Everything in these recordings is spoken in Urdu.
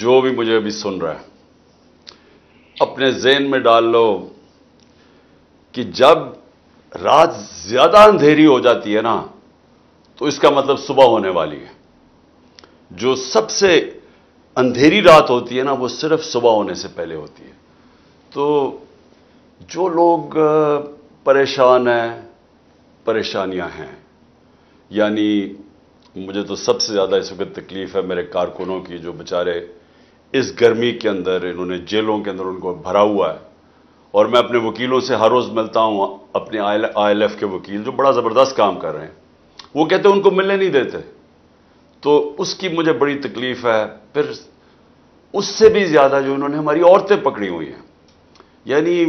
جو بھی مجھے ابھی سن رہا ہے اپنے ذہن میں ڈال لو کہ جب رات زیادہ اندھیری ہو جاتی ہے نا تو اس کا مطلب صبح ہونے والی ہے. جو سب سے اندھیری رات ہوتی ہے نا وہ صرف صبح ہونے سے پہلے ہوتی ہے. تو جو لوگ پریشان ہیں، پریشانیاں ہیں، یعنی مجھے تو سب سے زیادہ اس وقت تکلیف ہے میرے کارکنوں کی جو بیچارے اس گرمی کے اندر انہوں نے جیلوں کے اندر ان کو بھرا ہوا ہے. اور میں اپنے وکیلوں سے ہر روز ملتا ہوں، اپنے آئی ایل ایف کے وکیل جو بڑا زبردست کام کر رہے ہیں، وہ کہتے ہیں ان کو ملنے نہیں دیتے. تو اس کی مجھے بڑی تکلیف ہے. پھر اس سے بھی زیادہ جو انہوں نے ہماری عورتیں پکڑی ہوئی ہیں، یعنی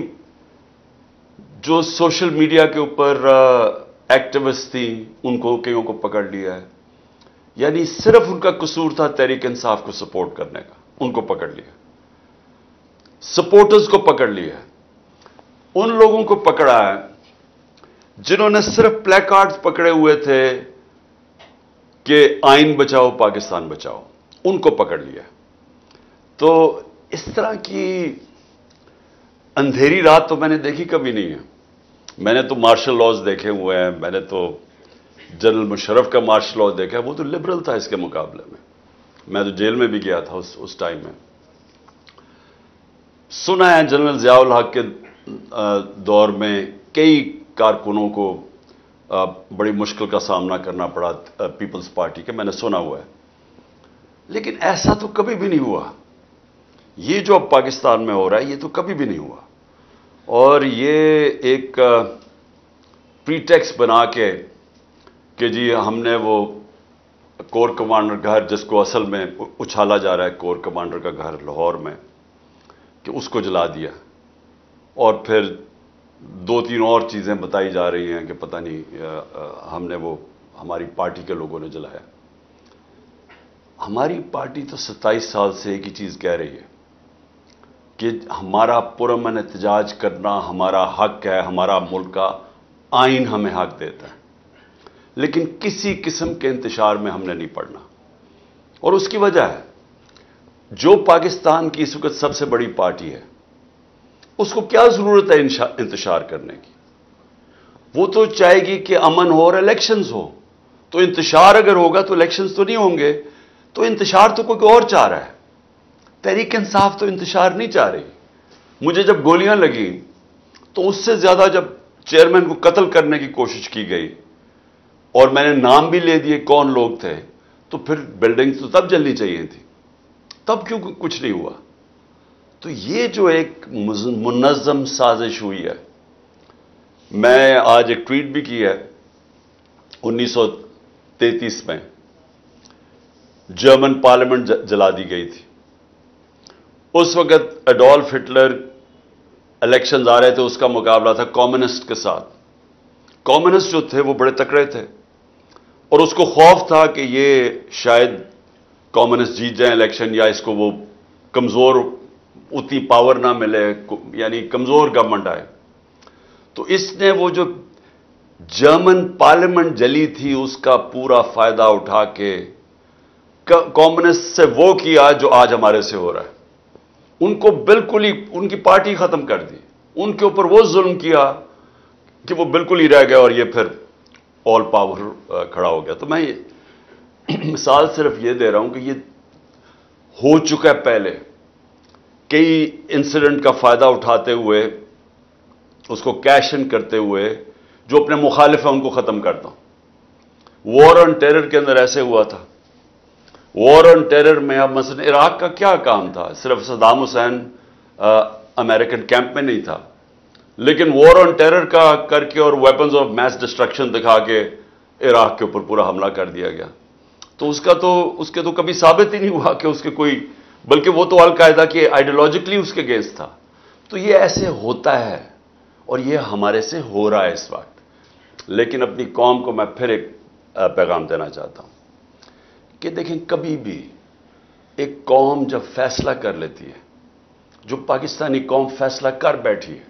جو سوشل میڈیا کے اوپر ایکٹیوسٹ تھیں ان کو کئیوں کو پکڑ لیا ہے. یعنی صرف ان کا قصور تھا تحریک انصاف کو سپورٹ کرنے کا، ان کو پکڑ لیا. سپورٹرز کو پکڑ لیا ہے. ان لوگوں کو پکڑا ہے جنہوں نے صرف پلے کارڈز پکڑے ہوئے تھے کہ آئین بچاؤ پاکستان بچاؤ، ان کو پکڑ لیا. تو اس طرح کی اندھیری رات تو میں نے دیکھی کبھی نہیں ہے. میں نے تو مارشل لاز دیکھے ہوئے ہیں، میں نے تو جنرل مشرف کا مارشل لاء دیکھا، وہ تو لبرل تھا اس کے مقابلے میں. میں تو جیل میں بھی گیا تھا اس ٹائم میں. سنا ہے جنرل ضیاء الحق کے دور میں کئی کارکنوں کو بڑی مشکل کا سامنا کرنا پڑا پیپلز پارٹی کے، میں نے سنا ہوا ہے. لیکن ایسا تو کبھی بھی نہیں ہوا. یہ جو اب پاکستان میں ہو رہا ہے یہ تو کبھی بھی نہیں ہوا. اور یہ ایک پریٹیکسٹ بنا کے کہ جی ہم نے وہ کور کمانڈر گھر، جس کو اصل میں اچھالا جا رہا ہے کور کمانڈر کا گھر لاہور میں، کہ اس کو جلا دیا. اور پھر 2-3 اور چیزیں بتائی جا رہی ہیں کہ پتہ نہیں ہم نے وہ ہماری پارٹی کے لوگوں نے جلایا. ہماری پارٹی تو 27 سال سے ایک ہی چیز کہہ رہی ہے کہ ہمارا پرامن احتجاج کرنا ہمارا حق ہے، ہمارا ملک کا آئین ہمیں حق دیتا ہے. لیکن کسی قسم کے انتشار میں ہم نے نہیں پڑنا. اور اس کی وجہ ہے جو پاکستان کی اس وقت سب سے بڑی پارٹی ہے اس کو کیا ضرورت ہے انتشار کرنے کی؟ وہ تو چاہے گی کہ امن ہو اور الیکشنز ہو. تو انتشار اگر ہوگا تو الیکشنز تو نہیں ہوں گے. تو انتشار تو کوئی اور چاہ رہا ہے. تحریک انصاف تو انتشار نہیں چاہ رہی. مجھے جب گولیاں لگی تو اس سے زیادہ جب چیئرمین کو قتل کرنے کی کوشش کی گئی اور میں نے نام بھی لے دیے کون لوگ تھے، تو پھر بلڈنگ تو تب جلنی چاہیے تھی. تب کیوں کچھ نہیں ہوا؟ تو یہ جو ایک منظم سازش ہوئی ہے. میں آج ایک ٹویٹ بھی کی ہے. 1933 میں جرمن پارلیمنٹ جلا دی گئی تھی. اس وقت ایڈولف ہٹلر الیکشنز آ رہے تھے، اس کا مقابلہ تھا کمیونسٹ کے ساتھ. کمیونسٹ جو تھے وہ بڑے تکڑے تھے اور اس کو خوف تھا کہ یہ شاید کمیونسٹ جیت جائیں الیکشن، یا اس کو وہ کمزور اتنی پاور نہ ملے، یعنی کمزور گورنمنٹ آئے. تو اس نے وہ جو جرمن پارلیمنٹ جلی تھی اس کا پورا فائدہ اٹھا کے کمیونسٹ سے وہ کیا جو آج ہمارے سے ہو رہا ہے. ان کو بالکل ہی ان کی پارٹی ختم کر دی. ان کے اوپر وہ ظلم کیا کہ وہ بالکل ہی رہ گئے اور یہ پھر آل پاور کھڑا ہو گیا. تو میں مثال صرف یہ دے رہا ہوں کہ یہ ہو چکا ہے پہلے. کئی انسیڈنٹ کا فائدہ اٹھاتے ہوئے، اس کو کیش ان کرتے ہوئے جو اپنے مخالف ہیں ان کو ختم کرتا ہوں. وار آن ٹیرر کے اندر ایسے ہوا تھا. وار آن ٹیرر میں اب مثلا عراق کا کیا کام تھا؟ صرف صدام حسین امریکن کیمپ میں نہیں تھا، لیکن وار آن ٹیرر کا کر کے اور ویپنز آف میس ڈسٹرکشن دکھا کے عراق کے اوپر پورا حملہ کر دیا گیا. تو اس کے تو کبھی ثابت ہی نہیں ہوا کہ اس کے کوئی، بلکہ وہ تو القاعدہ کے آئیڈیالوجیکلی اس کے اگینسٹ تھا. تو یہ ایسے ہوتا ہے اور یہ ہمارے سے ہو رہا ہے اس وقت. لیکن اپنی قوم کو میں پھر ایک پیغام دینا چاہتا ہوں کہ دیکھیں، کبھی بھی ایک قوم جب فیصلہ کر لیتی ہے، جو پاکستانی قوم فیصلہ کر بیٹھی ہے،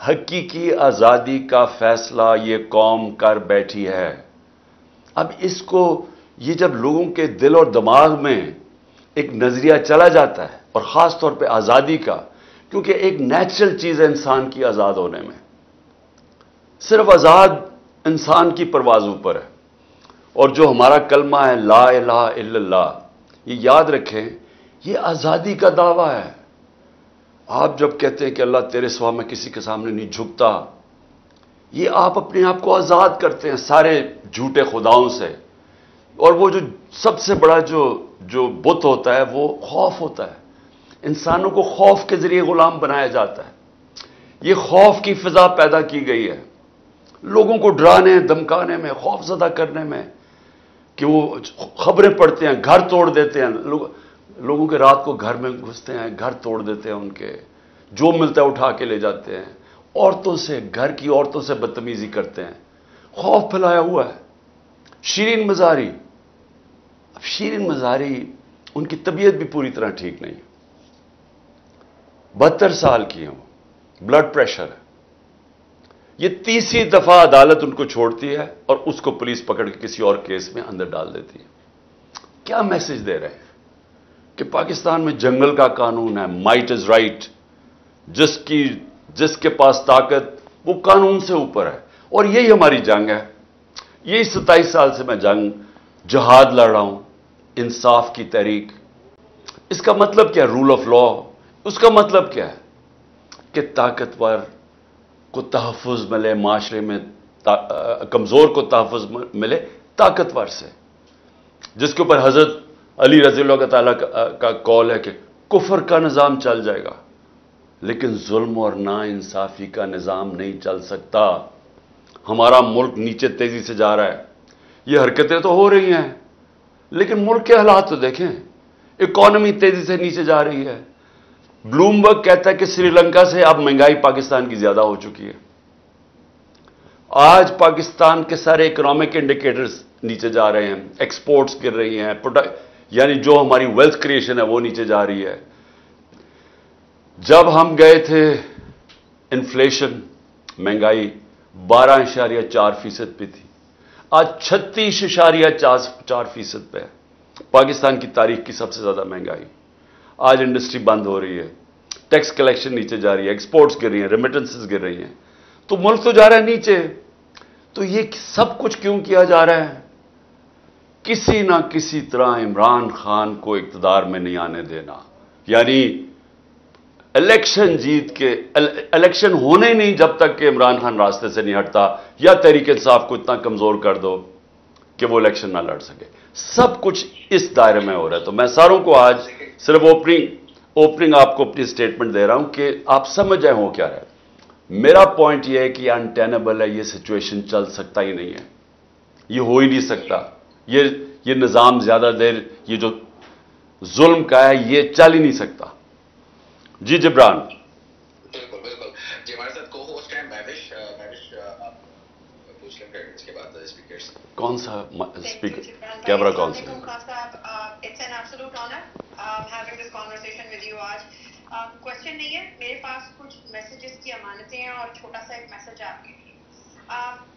حقیقی آزادی کا فیصلہ یہ قوم کر بیٹھی ہے. اب اس کو یہ جب لوگوں کے دل اور دماغ میں ایک نظریہ چلا جاتا ہے، اور خاص طور پہ آزادی کا، کیونکہ ایک نیچرل چیز ہے انسان کی آزاد ہونے میں. صرف آزاد انسان کی پرواز اوپر ہے. اور جو ہمارا کلمہ ہے لا الہ الا اللہ، یہ یاد رکھیں، یہ آزادی کا دعویٰ ہے. آپ جب کہتے ہیں کہ اللہ تیرے سوا میں کسی کے سامنے نہیں جھکتا، یہ آپ اپنے آپ کو آزاد کرتے ہیں سارے جھوٹے خداؤں سے. اور وہ جو سب سے بڑا جو بت ہوتا ہے وہ خوف ہوتا ہے. انسانوں کو خوف کے ذریعے غلام بنایا جاتا ہے. یہ خوف کی فضا پیدا کی گئی ہے لوگوں کو ڈرانے دمکانے میں، خوف زدہ کرنے میں، کہ وہ خبریں پڑھتے ہیں، گھر توڑ دیتے ہیں. لوگوں کے رات کو گھر میں گھستے ہیں، گھر توڑ دیتے ہیں، ان کے جو ملتا ہے اٹھا کے لے جاتے ہیں. عورتوں سے، گھر کی عورتوں سے بدتمیزی کرتے ہیں. خوف پھیلایا ہوا ہے. شیرین مزاری، اب شیرین مزاری ان کی طبیعت بھی پوری طرح ٹھیک نہیں ہے. 72 سال کی ہیں، بلڈ پریشر ہے. یہ تیسری دفعہ عدالت ان کو چھوڑتی ہے اور اس کو پولیس پکڑ کے کسی اور کیس میں اندر ڈال دیتی ہے. کیا میسج دے رہے ہیں کہ پاکستان میں جنگل کا قانون ہے، مائٹ از رائٹ، جس کے پاس طاقت وہ قانون سے اوپر ہے. اور یہی ہماری جنگ ہے. یہی 27 سال سے میں جہاد لڑ رہا ہوں، انصاف کی تحریک. اس کا مطلب کیا ہے؟ Role of law. اس کا مطلب کیا ہے کہ طاقتور کو تحفظ ملے معاشرے میں، کمزور کو تحفظ ملے طاقتور سے. جس کے اوپر حضرت علی رضی اللہ تعالیٰ کا قول ہے کہ کفر کا نظام چل جائے گا لیکن ظلم اور نا انصافی کا نظام نہیں چل سکتا. ہمارا ملک نیچے تیزی سے جا رہا ہے. یہ حرکتیں تو ہو رہی ہیں لیکن ملک کے حالات تو دیکھیں. اکانومی تیزی سے نیچے جا رہی ہے. بلومبرگ کہتا ہے کہ سری لنکا سے اب مہنگائی پاکستان کی زیادہ ہو چکی ہے. آج پاکستان کے سارے اکنامک انڈیکیٹرز نیچے جا رہے ہیں. ایکسپورٹس گر رہی ہیں، یعنی جو ہماری ویلتھ کریشن ہے وہ نیچے جا رہی ہے. جب ہم گئے تھے انفلیشن، مہنگائی 12.4% پہ تھی، آج 36.4% پہ ہے. پاکستان کی تاریخ کی سب سے زیادہ مہنگائی. آج انڈسٹری بند ہو رہی ہے، ٹیکس کلیکشن نیچے جا رہی ہے، ایکسپورٹس گر رہی ہیں، ریمیٹنسز گر رہی ہیں. تو ملک تو جا رہا ہے نیچے. تو یہ سب کچھ کیوں کیا جا رہا ہے؟ کسی نہ کسی طرح عمران خان کو اقتدار میں نہیں آنے دینا. یعنی الیکشن جیت کے، الیکشن ہونے ہی نہیں جب تک کہ عمران خان راستے سے نہیں ہٹتا یا تحریک انصاف کو اتنا کمزور کر دو کہ وہ الیکشن نہ لڑ سکے. سب کچھ اس دائرے میں ہو رہا ہے. تو میں ساروں کو آج صرف اوپننگ آپ کو اپنی سٹیٹمنٹ دے رہا ہوں کہ آپ سمجھ جائیں ہو کیا رہا ہے. میرا پوائنٹ یہ ہے کہ یہ انٹینیبل ہے. یہ سچویشن چل سکتا ہی نہیں ہے، یہ ہو ہی نہیں سکتا. یہ نظام زیادہ دیر، یہ جو ظلم کا ہے یہ چل ہی نہیں سکتا. جی جبران. بالکل بالکل. جی ہمارے ساتھ کو ہوسٹ ہیں مہوش. آپ پوچھ لیں اس کے بعد اسپیکر سے کون سا اسپیکر؟ کیمرہ کون سا؟ It's an absolute honour having this conversation with you. آج کوشچن نہیں ہے میرے پاس، کچھ میسیجز کی امانتیں ہیں اور چھوٹا سا ایک میسج آپ کے لیے.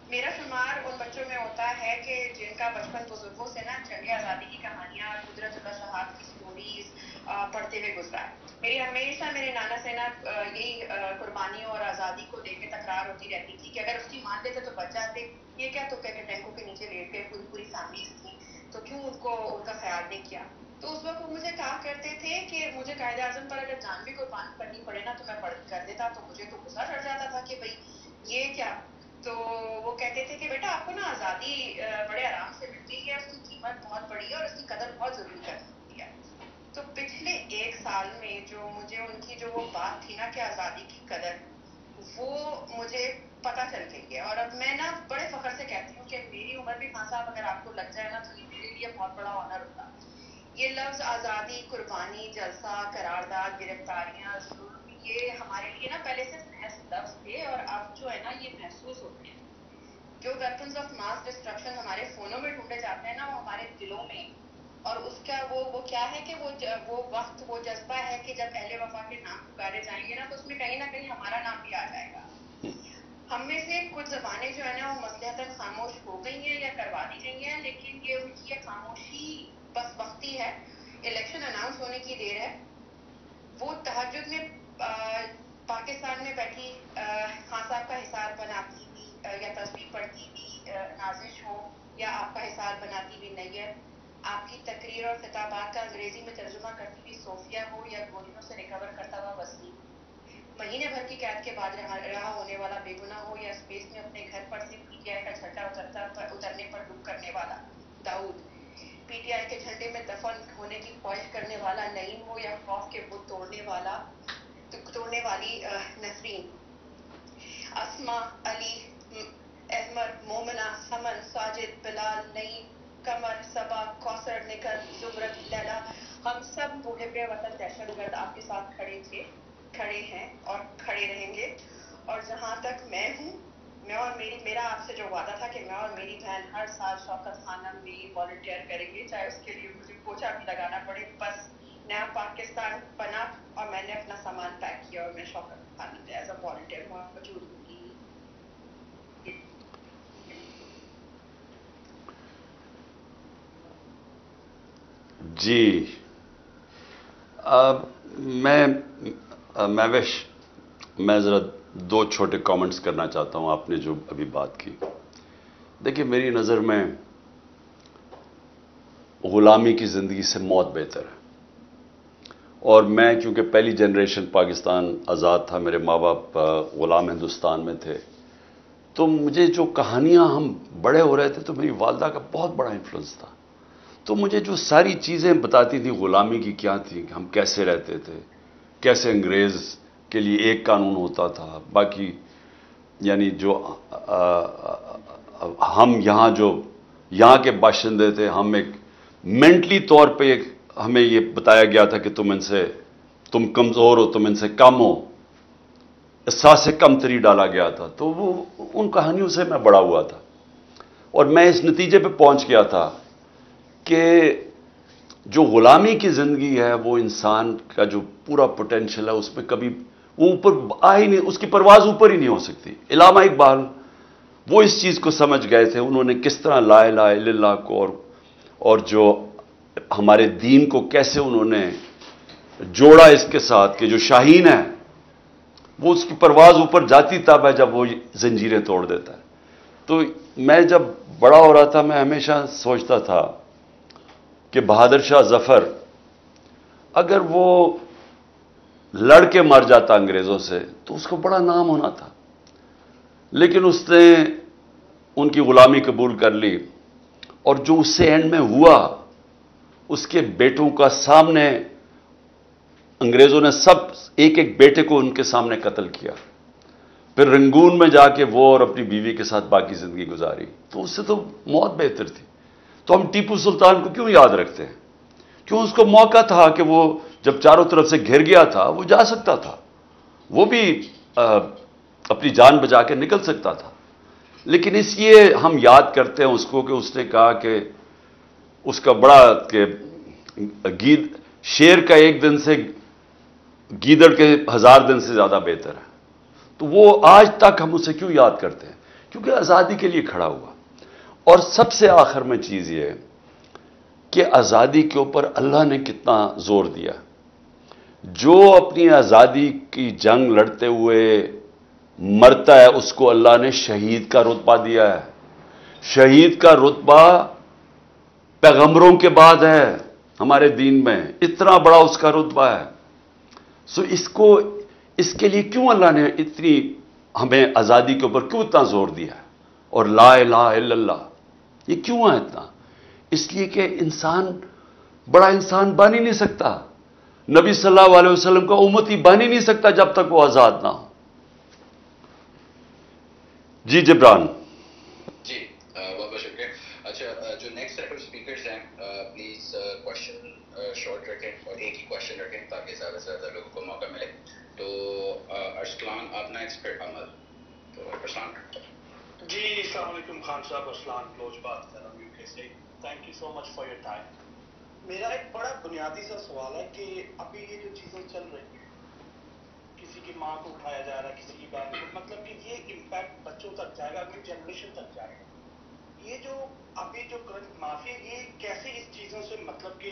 میرا شمار ان بچوں میں ہوتا ہے کہ جن کا بچپن بزرگوں سے نا جنگ آزادی کی کہانیاں، قدرت اللہ شہاد کی سٹوریز پڑھتے ہوئے گزرا ہے. میری ہمیشہ میرے نانا سے نا یہی قربانیوں اور آزادی کو لے کے تکرار ہوتی رہتی تھی کہ اگر اس کی مان لیتے تو بچ جاتے. یہ کیا تو کہ ٹینکوں کے نیچے لیٹ گئے، پوری فیملیز تھیں تو کیوں ان کا خیال نہیں کیا. تو اس وقت وہ مجھے کہا کرتے تھے کہ مجھے قائد اعظم پر اگر جان بھی قربان کرنی پڑے نا تو میں کر دیتا. تو مجھے تو غصہ چڑھ جاتا تھا کہ بھائی یہ کیا. تو وہ کہتے تھے کہ بیٹا آپ کو نا آزادی بڑے آرام سے ملتی ہے، اس کی قیمت بہت بڑی ہے اور اس کی قدر بہت ضروری کرتی ہے. تو پچھلے ایک سال میں جو مجھے ان کی جو وہ بات تھی نا کہ آزادی کی قدر، وہ مجھے پتہ چل گئی ہے. اور اب میں نا بڑے فخر سے کہتی ہوں کہ میری عمر بھی خان صاحب اگر آپ کو لگ جائے نا تو یہ میرے لیے بہت بڑا آنر ہوتا. یہ لفظ آزادی، قربانی، جلسہ، قرارداد، گرفتاریاں، ظلم، یہ ہمارے لیے نا پہلے صرف محض لفظ تھے اور اب جو ہے نا یہ محسوس ہوتے ہیں. جو ویپنز آف ماس ڈسٹرکشن ہمارے فونوں میں ڈھونڈے جاتے ہیں نا وہ ہمارے دلوں میں. اور اس کا وہ کیا ہے کہ وہ وقت، وہ جذبہ ہے کہ جب اہل وفا کے نام پکارے جائیں گے نا تو اس میں کہیں نہ کہیں ہمارا نام بھی آ جائے گا. ہم میں سے کچھ زبانیں جو ہے نا وہ مصلحتاً خاموش ہو گئی ہیں یا کروا دی گئی ہیں، لیکن یہ ان کی خاموشی بس وقتی ہے. الیکشن اناؤنس ہونے کی دیر ہے. وہ تہجد میں پاکستان میں بیٹھی خان صاحب کا حصار بناتی ہوئی یا تصویر پڑھتی ہوئی نازش ہو یا آپ کا حصار بناتی ہوئی نیت, آپ کی تقریر اور خطابات کا انگریزی میں ترجمہ کرتی ہوئی صوفیہ ہو یا گولیوں سے ریکور کرتا ہوا وسیم, مہینے بھر کی قید کے بعد رہا ہونے والا بے گناہ ہو یا اسپیس میں اپنے گھر پر سے پی ٹی آئی کا جھنڈا اترنے پر دکھ کرنے والا داؤد, پی ٹی آئی کے جھنڈے میں دفن ہونے کی خواہش کرنے والا نعیم ہو یا خوف کے بت توڑنے والی نسرین, اسما, علی, احمد, مومنہ, سمن, ساجد, بلال, نعیم, قمر, صبا, کوثر, نکل, زمرت, لیلا, ہم سب محب وطن دہشت گرد آپ کے ساتھ کھڑے ہیں اور کھڑے رہیں گے. اور جہاں تک میں ہوں, میں اور میرا آپ سے جو وعدہ تھا کہ میں اور میری بہن ہر سال شوکت خانم میں والنٹیئر کریں گے, چاہے اس کے لیے مجھے پوچھا بھی لگانا پڑے. بس نیا پاکستان بنا اور میں نے اپنا سامان پیک کیا اور میں شوکت خانم میں ایز اے والنٹیئر موجود ہوں گی. جی میں ذرا 2 چھوٹے کامنٹس کرنا چاہتا ہوں آپ نے جو ابھی بات کی. دیکھیے میری نظر میں غلامی کی زندگی سے موت بہتر ہے, اور میں چونکہ پہلی جنریشن پاکستان آزاد تھا, میرے ماں باپ غلام ہندوستان میں تھے, تو مجھے جو کہانیاں ہم بڑے ہو رہے تھے تو میری والدہ کا بہت بڑا انفلوئنس تھا. تو مجھے جو ساری چیزیں بتاتی تھی غلامی کی کیا تھی, ہم کیسے رہتے تھے, کیسے انگریز کے لیے ایک قانون ہوتا تھا, باقی یعنی جو ہم یہاں کے باشندے تھے, ہم ایک مینٹلی طور پہ ہمیں یہ بتایا گیا تھا کہ تم کمزور ہو, تم ان سے کم ہو, احساس کمتری ڈالا گیا تھا. تو وہ ان کہانیوں سے میں بڑا ہوا تھا, اور میں اس نتیجے پہ پہنچ گیا تھا کہ جو غلامی کی زندگی ہے وہ انسان کا جو پورا پوٹینشیل ہے اس میں کبھی وہ اوپر ہی نہیں, اس کی پرواز اوپر ہی نہیں ہو سکتی. علامہ اقبال وہ اس چیز کو سمجھ گئے تھے, انہوں نے کس طرح لا الہ الا اللہ کو اور جو ہمارے دین کو کیسے انہوں نے جوڑا اس کے ساتھ کہ جو شاہین ہے وہ اس کی پرواز اوپر جاتی تب ہے جب وہ زنجیریں توڑ دیتا ہے. تو میں جب بڑا ہو رہا تھا میں ہمیشہ سوچتا تھا کہ بہادر شاہ ظفر اگر وہ لڑ کے مر جاتا انگریزوں سے تو اس کو بڑا نام ہونا تھا, لیکن اس نے ان کی غلامی قبول کر لی, اور جو اس سے اینڈ میں ہوا اس کے بیٹوں کا سامنے انگریزوں نے سب ایک ایک بیٹے کو ان کے سامنے قتل کیا, پھر رنگون میں جا کے وہ اور اپنی بیوی کے ساتھ باقی زندگی گزاری. تو اس سے تو موت بہتر تھی. تو ہم ٹیپو سلطان کو کیوں یاد رکھتے ہیں؟ کیوں اس کو موقع تھا کہ وہ جب چاروں طرف سے گھر گیا تھا وہ جا سکتا تھا, وہ بھی اپنی جان بچا کے نکل سکتا تھا, لیکن اس لیے ہم یاد کرتے ہیں اس کو کہ اس نے کہا کہ اس کا بڑا کہ شیر کا ایک دن سے گیدڑ کے 1000 دن سے زیادہ بہتر ہے. تو وہ آج تک ہم اسے کیوں یاد کرتے ہیں؟ کیونکہ آزادی کے لیے کھڑا ہوا. اور سب سے آخر میں چیز یہ ہے کہ آزادی کے اوپر اللہ نے کتنا زور دیا. جو اپنی آزادی کی جنگ لڑتے ہوئے مرتا ہے اس کو اللہ نے شہید کا رتبہ دیا ہے. شہید کا رتبہ پیغمبروں کے بعد ہے ہمارے دین میں, اتنا بڑا اس کا رتبہ ہے. اس کے لیے کیوں اللہ نے اتنی ہمیں آزادی کے اوپر کیوں اتنا زور دیا ہے؟ اور لا الہ الا اللہ یہ کیوں ہے اتنا؟ اس لیے کہ انسان بڑا انسان بن ہی نہیں سکتا, نبی صلی اللہ علیہ وسلم کا امتی بن ہی نہیں سکتا جب تک وہ آزاد نہ ہو. جی جبران. جی بہت بہت شکریہ. اچھا جو نیکسٹ سیٹ آف اسپیکرز ہیں پلیز کوشچن شارٹ رکھیں اور ایک ہی کوشچن رکھیں تاکہ زیادہ سے زیادہ لوگوں کو موقع ملے. تو ارسلان آپ نیکسٹ پھر عمل. تو ارسلان. جی السلام علیکم خان صاحب, ارسلان بلوچ بات کر رہا ہوں یو کے سے. Thank you so much for your time. میرا ایک بڑا بنیادی سا سوال ہے کہ ابھی یہ جو چیزیں چل رہی ہیں, کسی کی ماں کو اٹھایا جا رہا ہے, کسی کی بہن کو, مطلب کہ یہ امپیکٹ بچوں تک جائے گا, اگلی جنریشن تک جائے گا. یہ جو ابھی جو کرنٹ معافی ہے یہ کیسے اس چیزوں سے مطلب کہ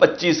25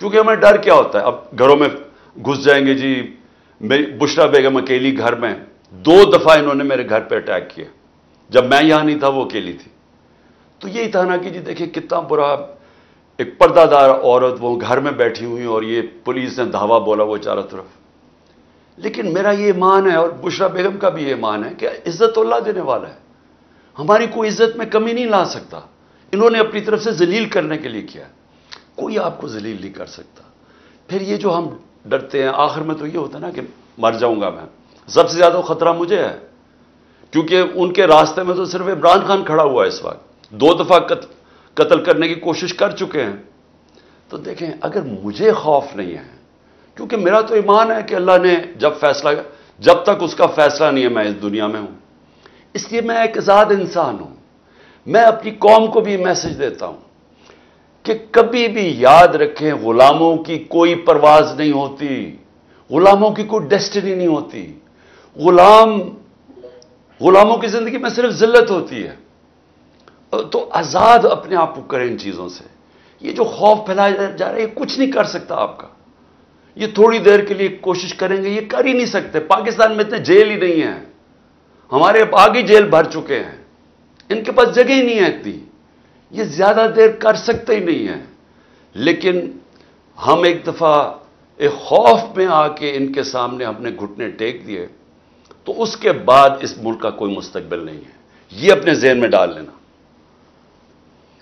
کیونکہ ہمیں ڈر کیا ہوتا ہے، اب گھروں میں گھس جائیں گے جی. بشرا بیگم اکیلی گھر میں، 2 دفعہ انہوں نے میرے گھر پہ اٹیک کیا، جب میں یہاں نہیں تھا وہ اکیلی تھی. تو یہی تھا نا کہ جی دیکھیں کتنا برا، ایک پردہ دار عورت وہ گھر میں بیٹھی ہوئی اور یہ پولیس نے دھاوا بولا وہ چاروں طرف. لیکن میرا یہ ایمان ہے اور بشرا بیگم کا بھی یہ ایمان ہے کہ عزت تو اللہ دینے والا ہے، ہماری کوئی عزت میں کمی نہیں لا سکتا. انہوں نے اپنی طرف سے ذلیل کرنے کے لیے کیا، کوئی آپ کو ذلیل نہیں کر سکتا. پھر یہ جو ہم ڈرتے ہیں آخر میں تو یہ ہوتا ہے نا کہ مر جاؤں گا میں. سب سے زیادہ خطرہ مجھے ہے، کیونکہ ان کے راستے میں تو صرف عمران خان کھڑا ہوا ہے اس وقت، 2 دفعہ قتل کرنے کی کوشش کر چکے ہیں. تو دیکھیں اگر مجھے خوف نہیں ہے، کیونکہ میرا تو ایمان ہے کہ اللہ نے جب تک اس کا فیصلہ نہیں ہے میں اس دنیا میں ہوں. اس لیے میں ایک آزاد انسان ہوں. میں اپنی قوم کو بھی میسج دیتا ہوں کہ کبھی بھی یاد رکھیں غلاموں کی کوئی پرواز نہیں ہوتی، غلاموں کی کوئی ڈیسٹنی نہیں ہوتی. غلاموں کی زندگی میں صرف ذلت ہوتی ہے. تو آزاد اپنے آپ کو کریں ان چیزوں سے. یہ جو خوف پھیلایا جا رہا ہے یہ کچھ نہیں کر سکتا آپ کا. یہ تھوڑی دیر کے لیے کوشش کریں گے، یہ کر ہی نہیں سکتے. پاکستان میں اتنے جیل ہی نہیں ہیں، ہمارے آگے جیل بھر چکے ہیں، ان کے پاس جگہ ہی نہیں ہے اتنی. یہ زیادہ دیر کر سکتے ہی نہیں ہیں. لیکن ہم ایک دفعہ ایک خوف میں آ کے ان کے سامنے ہم نے گھٹنے ٹیک دیے تو اس کے بعد اس ملک کا کوئی مستقبل نہیں ہے. یہ اپنے ذہن میں ڈال لینا.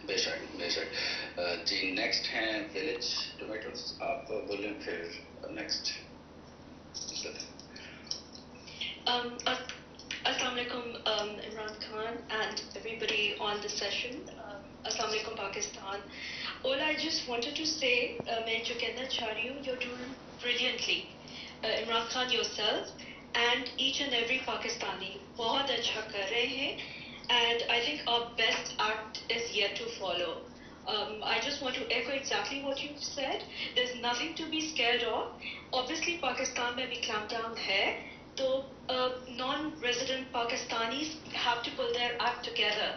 بے شک بے شک. جی نیکسٹ ہیں ولیج ٹومیٹوز، آپ بولیں پھر نیکسٹ. السلام علیکم Imran Khan and everybody on the session. Assalamu alaikum Pakistan. All I just wanted to say, میں جو کہنا چاہ رہی ہوں, you're doing brilliantly. Imran Khan yourself and each and every Pakistani بہت اچھا کر رہے ہیں, and I think our best act is yet to follow. I just want to echo exactly what you've said. There's nothing to be scared of. Obviously Pakistan میں بھی clamp down ہے, so non-resident Pakistanis have to pull their act together.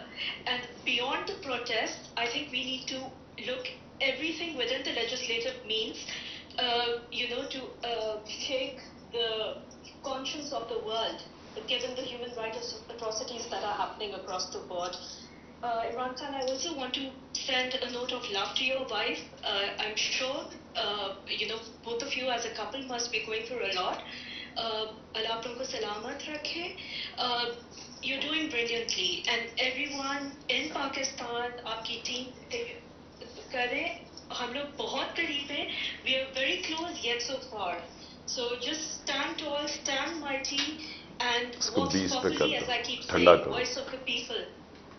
And beyond the protest, I think we need to look everything within the legislative means, to shake the conscience of the world, given the human rights atrocities that are happening across the board. Imran Khan, I also want to send a note of love to your wife. I'm sure, both of you as a couple must be going through a lot. Allah آپ کو سلامت رکھے. You're doing brilliantly and everyone in Pakistan آپ کی ٹیم کریں. ہم لوگ بہت قریب ہیں. We are very close yet so far. So just stand tall, stand mighty and walk softly, as I keep saying, voice of the people.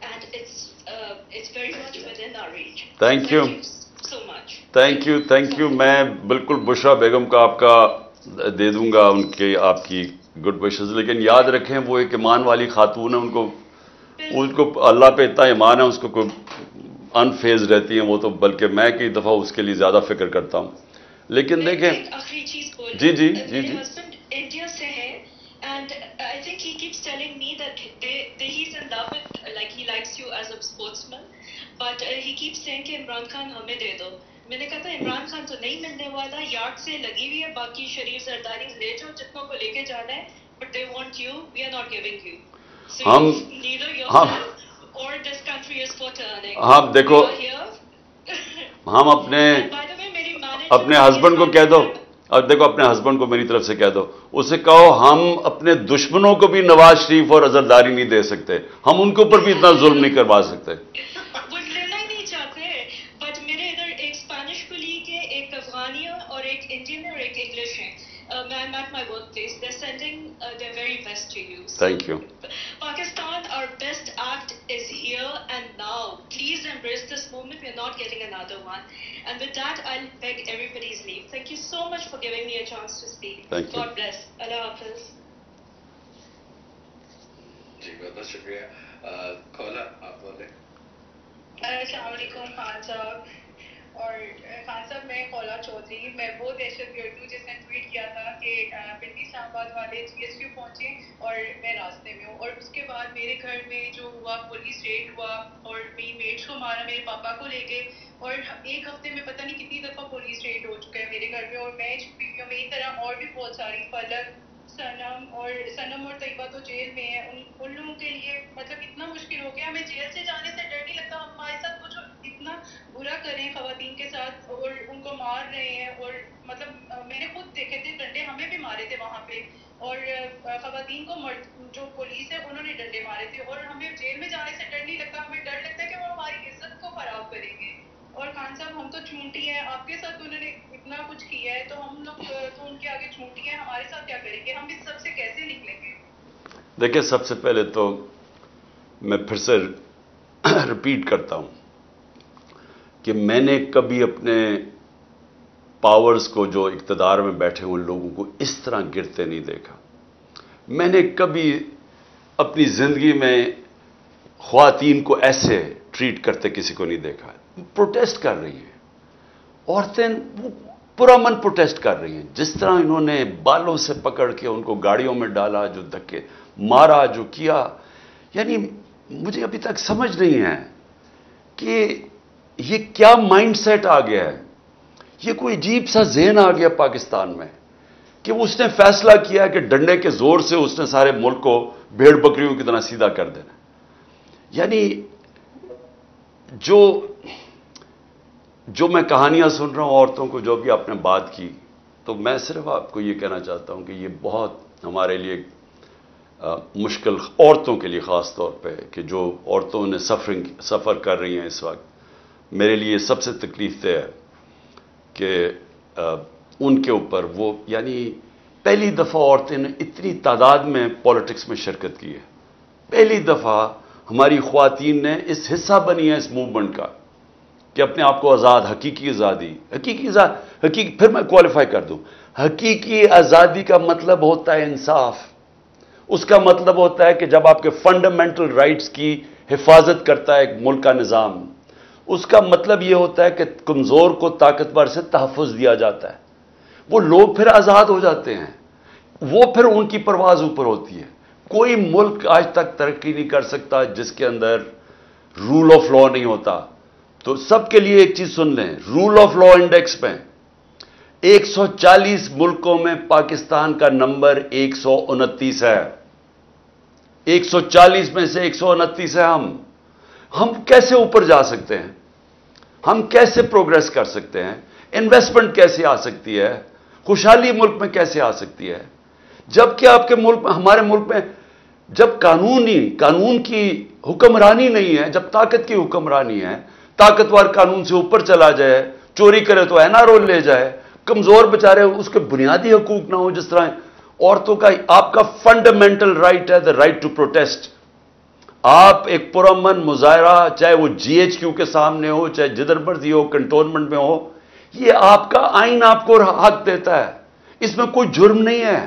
And it's very much within our reach. Thank you so much. Thank you. میں بالکل بشرا بیگم کا آپ کا دے دوں گا ان کے آپ کی گڈ وشز. لیکن یاد رکھیں وہ ایک ایمان والی خاتون ہے, ان کو اللہ پہ اتنا ایمان ہے, اس کو کوئی انفیز رہتی ہیں وہ تو, بلکہ میں کئی دفعہ اس کے لیے زیادہ فکر کرتا ہوں. لیکن دیکھیں آخری چیز بول, جی میرے ہسبینڈ انڈیا سے ہیں and I think he keeps telling me that he's in love with, like he likes you as a sportsman, but he keeps saying کہ عمران خان ہمیں دے دو. میں نے کہا تھا عمران خان تو نہیں ملنے والا, یارڈ سے لگی ہوئی ہے, باقی شریف زرداری لے جاؤ جتنوں کو لے کے جانا ہے, but they want you, we are not giving you. So neither yourself or this country is for turning. ہم دیکھو, ہم اپنے ہسبینڈ کو کہہ دو, اور دیکھو اپنے ہسبینڈ کو میری طرف سے کہہ دو, اسے کہو ہم اپنے دشمنوں کو بھی نواز شریف اور عزرداری نہیں دے سکتے, ہم ان کے اوپر بھی اتنا ظلم نہیں کروا سکتے. وہ لینا ہی نہیں چاہتے, بٹ میرے ادھر ایک اسپینش کلیگ ہے, ایک افغانی اور ایک انڈین اور ایک انگلش ہے. I'm at my workplace. They're sending their very best to you. Thank you. Pakistan, our best act is here and now. Please embrace this moment. We're not getting another one. And with that, I'll beg everybody's leave. Thank you so much for giving me a chance to speak. Thank you. God bless. Allah Hafiz. جی بہت بہت شکریہ. کھولا آپ بولیں. السلام علیکم خان صاحب. اور خان صاحب میں خولا چودھری, میں وہ دہشت گرد ہوں جس نے ٹویٹ کیا تھا کہ پنڈی صاحب آباد والے GSU پہنچے اور میں راستے میں ہوں, اور اس کے بعد میرے گھر میں جو ہوا پولیس ریڈ ہوا اور میری میٹس کو مارا, میرے پاپا کو لے گئے, اور ایک ہفتے میں پتہ نہیں کتنی دفعہ پولیس ریڈ ہو چکا ہے میرے گھر میں. اور میں چھپی ہوئی ہوں, میری طرح اور بھی بہت ساری, فلک, سنم اور طیبہ تو جیل میں ہیں. ان لوگوں کے لیے مطلب اتنا مشکل ہو گیا, ہمیں جیل سے جانے سے ڈر نہیں لگتا. ہمارے ساتھ وہ جو اتنا برا کریں خواتین کے ساتھ اور ان کو مار رہے ہیں, اور مطلب میں نے خود دیکھے تھے ڈنڈے, ہمیں بھی مارے تھے وہاں پہ, اور خواتین کو جو پولیس ہے انہوں نے ڈنڈے مارے تھے, اور ہمیں جیل میں جانے سے ڈر نہیں لگتا. ہمیں ڈر لگتا ہے کہ وہ ہماری عزت کو خراب کریں گے. اور خان صاحب ہم تو چھونٹی ہیں, آپ کے ساتھ انہوں نے اتنا کچھ کیا ہے, تو ہم لوگ تو ان کے آگے چھونٹی ہیں, ہمارے ساتھ کیا کریں گے؟ ہم اس سب سے کیسے نکلیں گے؟ دیکھیں, سب سے پہلے تو میں پھر سے ریپیٹ کرتا ہوں کہ میں نے کبھی اپنے پاورز کو جو اقتدار میں بیٹھے ان لوگوں کو اس طرح گرتے نہیں دیکھا. میں نے کبھی اپنی زندگی میں خواتین کو ایسے ٹریٹ کرتے کسی کو نہیں دیکھا. پروٹیسٹ کر رہی ہیں عورتیں, پرامن پروٹیسٹ کر رہی ہیں. جس طرح انہوں نے بالوں سے پکڑ کے ان کو گاڑیوں میں ڈالا, جو دھکے مارا, جو کیا, یعنی مجھے ابھی تک سمجھ نہیں ہے کہ یہ کیا مائنڈ سیٹ آ گیا ہے. یہ کوئی عجیب سا ذہن آ گیا پاکستان میں کہ اس نے فیصلہ کیا کہ ڈنڈے کے زور سے اس نے سارے ملک کو بھیڑ بکریوں کی طرح سیدھا کر دینا. یعنی جو میں کہانیاں سن رہا ہوں عورتوں کو, جو بھی آپ نے بات کی, تو میں صرف آپ کو یہ کہنا چاہتا ہوں کہ یہ بہت ہمارے لیے مشکل, عورتوں کے لیے خاص طور پہ, کہ جو عورتوں نے سفر کر رہی ہیں اس وقت. میرے لیے سب سے تکلیف دہ ہے کہ ان کے اوپر وہ, یعنی پہلی دفعہ عورتیں نے اتنی تعداد میں پالیٹکس میں شرکت کی ہے. پہلی دفعہ ہماری خواتین نے اس حصہ بنی ہے اس موومنٹ کا کہ اپنے آپ کو آزاد, حقیقی آزادی, حقیقی پھر میں کوالیفائی کر دوں, حقیقی آزادی کا مطلب ہوتا ہے انصاف. اس کا مطلب ہوتا ہے کہ جب آپ کے فنڈامنٹل رائٹس کی حفاظت کرتا ہے ایک ملک کا نظام. اس کا مطلب یہ ہوتا ہے کہ کمزور کو طاقتور سے تحفظ دیا جاتا ہے. وہ لوگ پھر آزاد ہو جاتے ہیں, وہ پھر ان کی پرواز اوپر ہوتی ہے. کوئی ملک آج تک ترقی نہیں کر سکتا جس کے اندر رول آف لا نہیں ہوتا. تو سب کے لیے ایک چیز سن لیں, رول آف لا انڈیکس میں 140 ملکوں میں پاکستان کا نمبر 129 ہے. 140 میں سے 129 ہے. ہم کیسے اوپر جا سکتے ہیں؟ ہم کیسے پروگریس کر سکتے ہیں؟ انویسٹمنٹ کیسے آ سکتی ہے؟ خوشحالی ملک میں کیسے آ سکتی ہے؟ جبکہ آپ کے ملک میں, ہمارے ملک میں جب قانون کی حکمرانی نہیں ہے, جب طاقت کی حکمرانی ہے, طاقتور قانون سے اوپر چلا جائے, چوری کرے تو NRO لے جائے, کمزور بیچارے اس کے بنیادی حقوق نہ ہو, جس طرح عورتوں کا, آپ کا فنڈامنٹل رائٹ ہے, دا رائٹ ٹو پروٹیسٹ. آپ ایک پرامن مظاہرہ, چاہے وہ GHQ کے سامنے ہو, چاہے جدھر مرضی ہو, کنٹونمنٹ میں ہو, یہ آپ کا آئین آپ کو حق دیتا ہے. اس میں کوئی جرم نہیں ہے.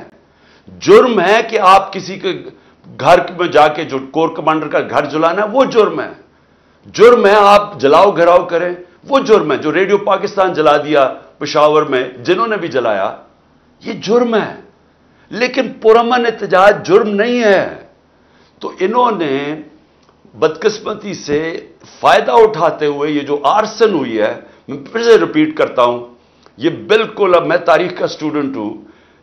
جرم ہے کہ آپ کسی کے گھر میں جا کے, جو کور کمانڈر کا گھر جلانا ہے وہ جرم ہے. جرم ہے آپ جلاؤ گھراؤ کریں, وہ جرم ہے. جو ریڈیو پاکستان جلا دیا پشاور میں, جنہوں نے بھی جلایا, یہ جرم ہے. لیکن پرامن احتجاج جرم نہیں ہے. تو انہوں نے بدقسمتی سے فائدہ اٹھاتے ہوئے یہ جو آرسن ہوئی ہے, میں پھر سے ریپیٹ کرتا ہوں, یہ بالکل, اب میں تاریخ کا اسٹوڈنٹ ہوں.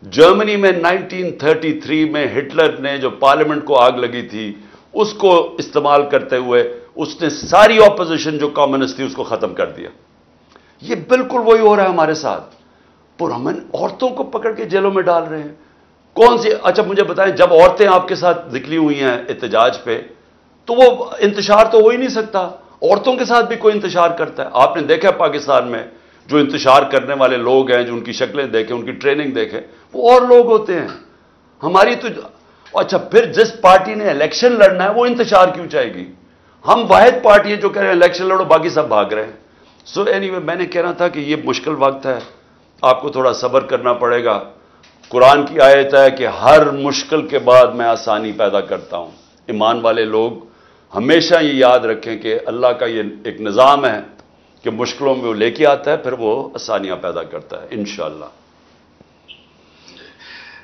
جرمنی میں 1933 میں ہٹلر نے جو پارلیمنٹ کو آگ لگی تھی, اس کو استعمال کرتے ہوئے اس نے ساری اپوزیشن جو کمیونسٹ تھی اس کو ختم کر دیا. یہ بالکل وہی ہو رہا ہے ہمارے ساتھ. پرامن عورتوں کو پکڑ کے جیلوں میں ڈال رہے ہیں. کون سی, اچھا مجھے بتائیں, جب عورتیں آپ کے ساتھ نکلی ہوئی ہیں احتجاج پہ, تو وہ انتشار تو ہو ہی نہیں سکتا. عورتوں کے ساتھ بھی کوئی انتشار کرتا ہے؟ آپ نے دیکھا پاکستان میں جو انتشار کرنے والے لوگ ہیں, جو ان کی شکلیں دیکھیں, ان کی ٹریننگ دیکھیں, وہ اور لوگ ہوتے ہیں. ہماری تو, اچھا پھر جس پارٹی نے الیکشن لڑنا ہے وہ انتشار کیوں چاہے گی؟ ہم واحد پارٹی ہے جو کہہ رہے ہیں الیکشن لڑو, باقی سب بھاگ رہے ہیں. سو اینیوے, میں نے کہنا تھا کہ یہ مشکل وقت ہے, آپ کو تھوڑا صبر کرنا پڑے گا. قرآن کی آیت ہے کہ ہر مشکل کے بعد میں آسانی پیدا کرتا ہوں. ایمان والے لوگ ہمیشہ یہ یاد رکھیں کہ اللہ کا یہ ایک نظام ہے کہ مشکلوں میں وہ لے کے آتا ہے, پھر وہ آسانیاں پیدا کرتا ہے انشاءاللہ.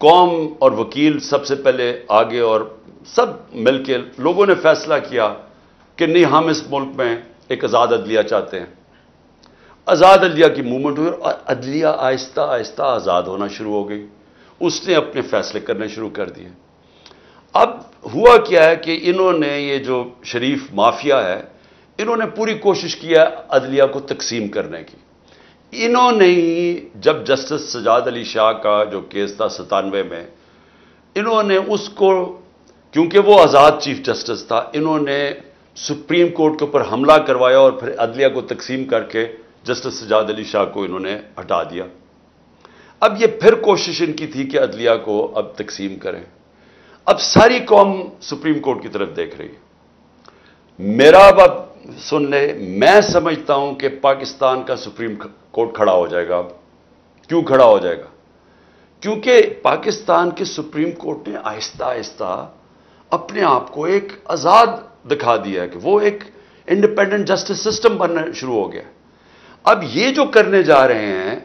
قوم اور وکیل سب سے پہلے آگے اور سب مل کے لوگوں نے فیصلہ کیا کہ نہیں، ہم اس ملک میں ایک آزاد عدلیہ چاہتے ہیں. آزاد عدلیہ کی موومنٹ ہوئی اور عدلیہ آہستہ آہستہ آزاد ہونا شروع ہو گئی. اس نے اپنے فیصلے کرنے شروع کر دیے. اب ہوا کیا ہے کہ انہوں نے یہ جو شریف مافیا ہے، انہوں نے پوری کوشش کی ہے عدلیہ کو تقسیم کرنے کی. انہوں نے ہی جب جسٹس سجاد علی شاہ کا جو کیس تھا 97 میں، انہوں نے اس کو، کیونکہ وہ آزاد چیف جسٹس تھا، انہوں نے سپریم کورٹ کے اوپر حملہ کروایا اور پھر عدلیہ کو تقسیم کر کے جسٹس سجاد علی شاہ کو انہوں نے ہٹا دیا. اب یہ پھر کوشش ان کی تھی کہ عدلیہ کو اب تقسیم کریں. اب ساری قوم سپریم کورٹ کی طرف دیکھ رہی ہے. میرا اب سن لے، میں سمجھتا ہوں کہ پاکستان کا سپریم کورٹ کھڑا ہو جائے گا. اب کیوں کھڑا ہو جائے گا؟ کیونکہ پاکستان کے سپریم کورٹ نے آہستہ آہستہ اپنے آپ کو ایک آزاد دکھا دیا ہے کہ وہ ایک انڈیپینڈنٹ جسٹس سسٹم بننا شروع ہو گیا. اب یہ جو کرنے جا رہے ہیں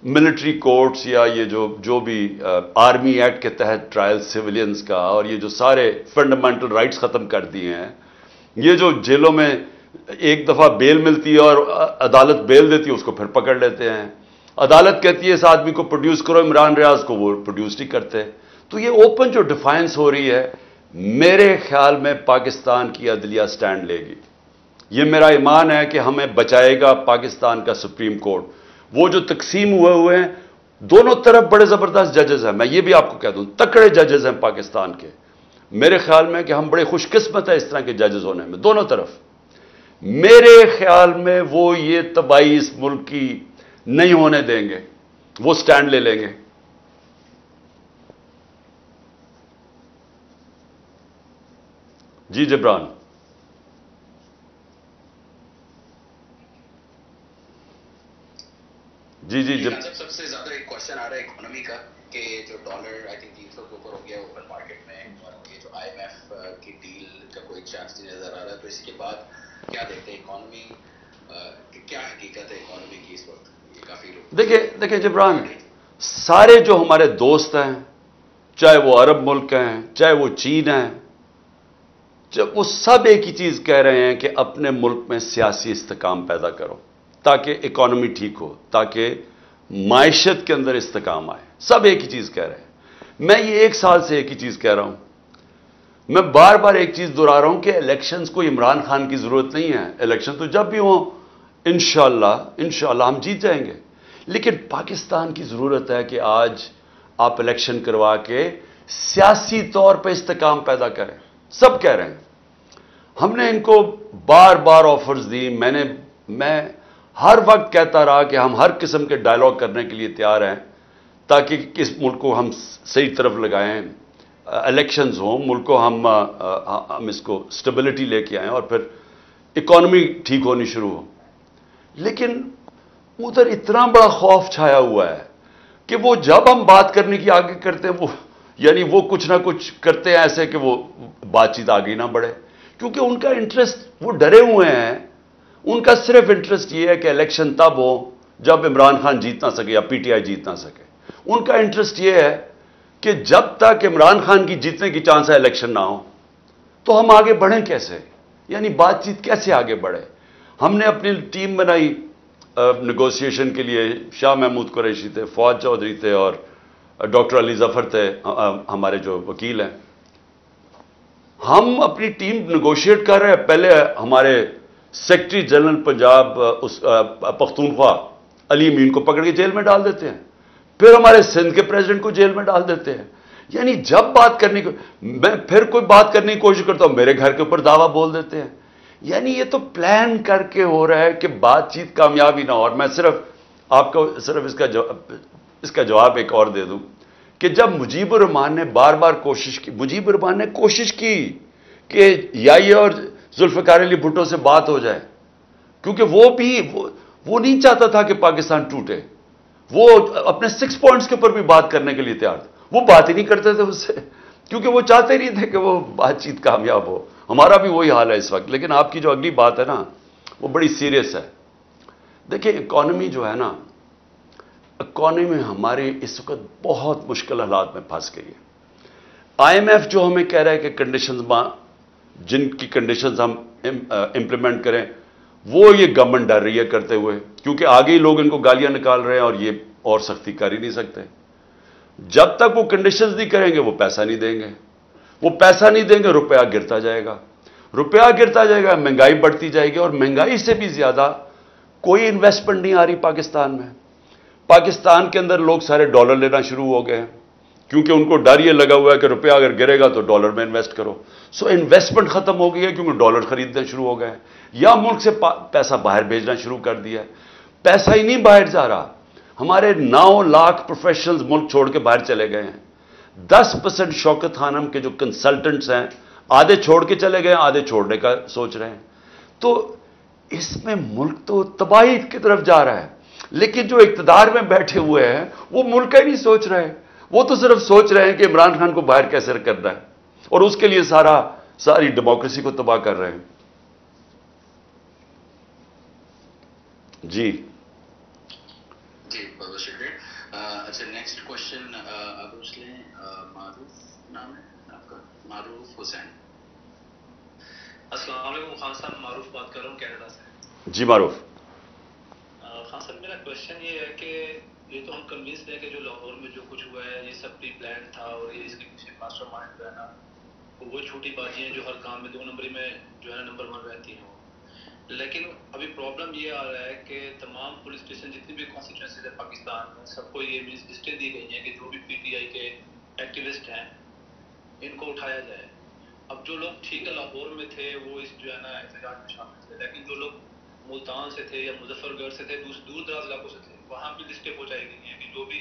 ملٹری کورٹس یا یہ جو بھی آرمی ایکٹ کے تحت ٹرائل سویلینز کا، اور یہ جو سارے فنڈامنٹل رائٹس ختم کر دیے ہیں، یہ جو جیلوں میں ایک دفعہ بیل ملتی ہے اور عدالت بیل دیتی ہے، اس کو پھر پکڑ لیتے ہیں. عدالت کہتی ہے اس آدمی کو پروڈیوس کرو، عمران ریاض کو، وہ پروڈیوس نہیں کرتے. تو یہ اوپن جو ڈیفائنس ہو رہی ہے، میرے خیال میں پاکستان کی عدلیہ سٹینڈ لے گی. یہ میرا ایمان ہے کہ ہمیں بچائے گا پاکستان کا سپریم کورٹ. وہ جو تقسیم ہوئے ہیں، دونوں طرف بڑے زبردست ججز ہیں. میں یہ بھی آپ کو کہہ دوں، تکڑے ججز ہیں پاکستان کے. میرے خیال میں کہ ہم بڑے خوش قسمت ہیں اس طرح کے ججز ہونے میں دونوں طرف. میرے خیال میں وہ یہ تباہی اس ملک کی نہیں ہونے دیں گے، وہ سٹینڈ لے لیں گے. جی جبران. جی سب سے زیادہ ایک کوشچن آ رہا ہے اکانومی کا کہ جو ڈالر آئی تھنک 300 کے اوپر ہو گیا اوپن مارکیٹ میں، اور یہ جو آئی ایم ایف کی ڈیل کا کوئی چانس نہیں نظر آ رہا. تو اس کے بعد کیا دیکھتے ہیں اکانومی، کیا حقیقت ہے اکانومی کی اس وقت؟ یہ کافی لوگ دیکھیں جبران، سارے جو ہمارے دوست ہیں، چاہے وہ عرب ملک ہیں، چاہے وہ چین ہیں، وہ سب ایک ہی چیز کہہ رہے ہیں کہ اپنے ملک میں سیاسی استحکام پیدا کرو تاکہ اکانومی ٹھیک ہو، تاکہ معیشت کے اندر استحکام آئے. سب ایک ہی چیز کہہ رہے ہیں. میں یہ 1 سال سے ایک ہی چیز کہہ رہا ہوں. میں بار بار ایک چیز دہرا رہا ہوں کہ الیکشنز کو عمران خان کی ضرورت نہیں ہے. الیکشن تو جب بھی ہوں انشاءاللہ ہم جیت جائیں گے. لیکن پاکستان کی ضرورت ہے کہ آج آپ الیکشن کروا کے سیاسی طور پہ استحکام پیدا کریں. سب کہہ رہے ہیں. ہم نے ان کو بار بار آفرز دی. میں ہر وقت کہتا رہا کہ ہم ہر قسم کے ڈائلاگ کرنے کے لیے تیار ہیں تاکہ اس ملک کو ہم صحیح طرف لگائیں. الیکشنز ہوں، ملک کو ہم اس کو سٹیبلٹی لے کے آئیں اور پھر اکانومی ٹھیک ہونی شروع ہو. لیکن ادھر اتنا بڑا خوف چھایا ہوا ہے کہ وہ جب ہم بات کرنے کی آگے کرتے ہیں، وہ کچھ نہ کچھ کرتے ہیں ایسے کہ وہ بات چیت آگے نہ بڑھے. کیونکہ ان کا انٹرسٹ، وہ ڈرے ہوئے ہیں. ان کا صرف انٹرسٹ یہ ہے کہ الیکشن تب ہو جب عمران خان جیت نہ سکے یا پی ٹی آئی جیت نہ سکے. ان کا انٹرسٹ یہ ہے کہ جب تک عمران خان کی جیتنے کی چانس ہے الیکشن نہ ہو تو ہم آگے بڑھیں کیسے، یعنی بات چیت کیسے آگے بڑھے. ہم نے اپنی ٹیم بنائی نیگوسیشن کے لیے. شاہ محمود قریشی تھے، فواد چودھری تھے اور ڈاکٹر علی ظفر تھے ہمارے جو وکیل ہیں. ہم اپنی ٹیم نیگوشیٹ کر رہے ہیں. پہلے ہمارے سیکرٹری جنرل پنجاب پختونخوا علی امین کو پکڑ کے جیل میں ڈال دیتے ہیں. پھر ہمارے سندھ کے پریزیڈنٹ کو جیل میں ڈال دیتے ہیں. یعنی جب بات کرنے کو، میں پھر کوئی بات کرنے کی کوشش کرتا ہوں، میرے گھر کے اوپر دعویٰ بول دیتے ہیں. یعنی یہ تو پلان کر کے ہو رہا ہے کہ بات چیت کامیابی نہ ہو. اور میں صرف آپ کو اس کا جواب ایک اور دے دوں کہ جب مجیب الرحمان نے بار بار مجیب الرحمان نے کوشش کی کہ یہ اور ذوالفقار علی بھٹو سے بات ہو جائے، کیونکہ وہ نہیں چاہتا تھا کہ پاکستان ٹوٹے. وہ اپنے 6 پوائنٹس کے اوپر بھی بات کرنے کے لیے تیار تھے. وہ بات ہی نہیں کرتے تھے اس سے، کیونکہ وہ چاہتے نہیں تھے کہ وہ بات چیت کامیاب ہو. ہمارا بھی وہی حال ہے اس وقت. لیکن آپ کی جو اگلی بات ہے نا، وہ بڑی سیریس ہے. دیکھیں اکانومی جو ہے نا، اکانومی ہماری اس وقت بہت مشکل حالات میں پھنس گئی ہے. IMF جو ہمیں کہہ رہا ہے کہ کنڈیشنز جن کی کنڈیشنز ہم امپلیمنٹ کریں, وہ یہ گورنمنٹ ڈر رہی ہے کرتے ہوئے, کیونکہ آگے ہی لوگ ان کو گالیاں نکال رہے ہیں اور یہ اور سختی کر ہی نہیں سکتے. جب تک وہ کنڈیشنز نہیں کریں گے وہ پیسہ نہیں دیں گے, وہ پیسہ نہیں دیں گے روپیہ گرتا جائے گا, روپیہ گرتا جائے گا, مہنگائی بڑھتی جائے گی, اور مہنگائی سے بھی زیادہ کوئی انویسٹمنٹ نہیں آ رہی پاکستان میں. پاکستان کے اندر لوگ سارے ڈالر لینا شروع ہو گئے ہیں, کیونکہ ان کو ڈر یہ لگا ہوا ہے کہ روپیہ اگر گرے گا تو ڈالر میں انویسٹ کرو. سو انویسٹمنٹ ختم ہو گئی ہے کیونکہ ڈالر خریدنے شروع ہو گئے ہیں, یا ملک سے پیسہ باہر بھیجنا شروع کر دیا ہے. پیسہ ہی نہیں باہر جا رہا. ہمارے 9 لاکھ پروفیشنلز ملک چھوڑ کے باہر چلے گئے ہیں. 10% شوکت خانم کے جو کنسلٹنٹس ہیں آدھے چھوڑ کے چلے گئے, آدھے چھوڑنے کا سوچ رہے ہیں. تو اس میں ملک تو تباہی کی طرف جا رہا ہے, لیکن جو اقتدار میں بیٹھے ہوئے ہیں وہ ملک کا ہی نہیں سوچ رہے. وہ تو صرف سوچ رہے ہیں کہ عمران خان کو باہر کیسے کرنا ہے, اور اس کے لیے ساری ڈیموکریسی کو تباہ کر رہے ہیں. جی جی بہت شکریہ. اچھا نیکسٹ کوشچن اب اس لیں. معروف نام ہے آپ کا, معروف حسین. السلام علیکم خان صاحب, معروف بات کر رہا ہوں کینیڈا سے. جی معروف. خان صاحب میرا کوشچن یہ ہے کہ یہ تو ہم کنوینس ہیں کہ جو لاہور میں جو کچھ ہوا ہے یہ سب پری پلان تھا, اور یہ اس کے پیچھے ماسٹر مائنڈ جو ہے نا وہ چھوٹی باتیں ہیں جو ہر کام میں 2 نمبری میں جو ہے نمبر 1 رہتی ہیں. لیکن ابھی پرابلم یہ آ رہا ہے کہ تمام پولیس اسٹیشن جتنی بھی کانسٹیٹوئنسیز ہے پاکستان میں سب کو یہ لسٹیں دی گئی ہیں کہ جو بھی PTI کے ایکٹیوسٹ ہیں ان کو اٹھایا جائے. اب جو لوگ ٹھیک ہے لاہور میں تھے وہ اس جو ہے نا احتجاج میں شامل تھے, لیکن جو لوگ ملتان سے تھے یا مظفر گڑھ سے تھے, دور دراز علاقوں سے تھے, وہاں بھی لسٹیں پہنچائی گئی ہیں کہ جو بھی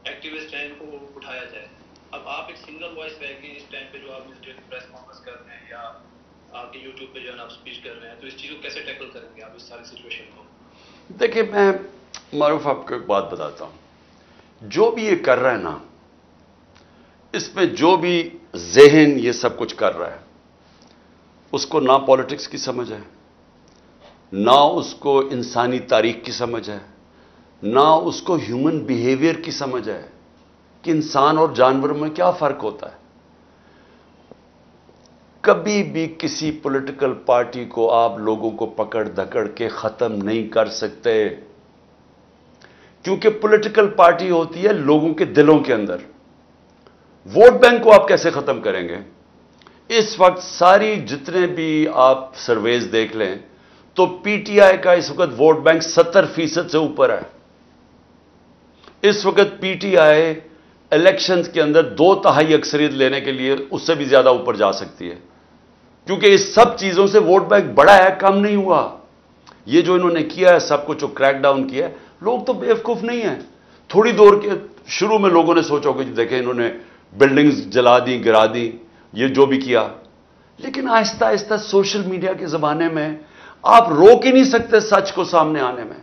ایکٹیوسٹ ہیں ان کو اٹھایا جائے. اب آپ ایک سنگل وائس رہ کے اس ٹائم پہ جو آپ پریس کانفرنس کر رہے ہیں یا آپ کے یوٹیوب پہ جو ہے نا آپ اسپیچ کر رہے ہیں, تو اس چیز کو کیسے ٹیکل کریں گے آپ اس ساری سچویشن کو؟ دیکھیں میں معروف آپ کو ایک بات بتاتا ہوں. جو بھی یہ کر رہا ہے نا, اس میں جو بھی ذہن یہ سب کچھ کر رہا ہے اس کو نہ پالیٹکس کی سمجھ ہے, نہ اس کو انسانی تاریخ کی سمجھ ہے, نہ اس کو ہیومن بیہیویئر کی سمجھ ہے کہ انسان اور جانوروں میں کیا فرق ہوتا ہے. کبھی بھی کسی پولیٹیکل پارٹی کو آپ لوگوں کو پکڑ دھکڑ کے ختم نہیں کر سکتے, کیونکہ پولیٹیکل پارٹی ہوتی ہے لوگوں کے دلوں کے اندر. ووٹ بینک کو آپ کیسے ختم کریں گے؟ اس وقت ساری جتنے بھی آپ سرویز دیکھ لیں تو PTI کا اس وقت ووٹ بینک 70% سے اوپر ہے. اس وقت PTI الیکشنز کے اندر 2/3 اکثریت لینے کے لیے اس سے بھی زیادہ اوپر جا سکتی ہے, کیونکہ اس سب چیزوں سے ووٹ بینک بڑا ہے, کم نہیں ہوا. یہ جو انہوں نے کیا ہے سب کچھ جو کریک ڈاؤن کیا ہے, لوگ تو بیوقوف نہیں ہیں. تھوڑی دور کے شروع میں لوگوں نے سوچا کہ دیکھیں انہوں نے بلڈنگز جلا دی, گرا دی, یہ جو بھی کیا, لیکن آہستہ آہستہ سوشل میڈیا کے زمانے میں آپ روک ہی نہیں سکتے سچ کو سامنے آنے میں.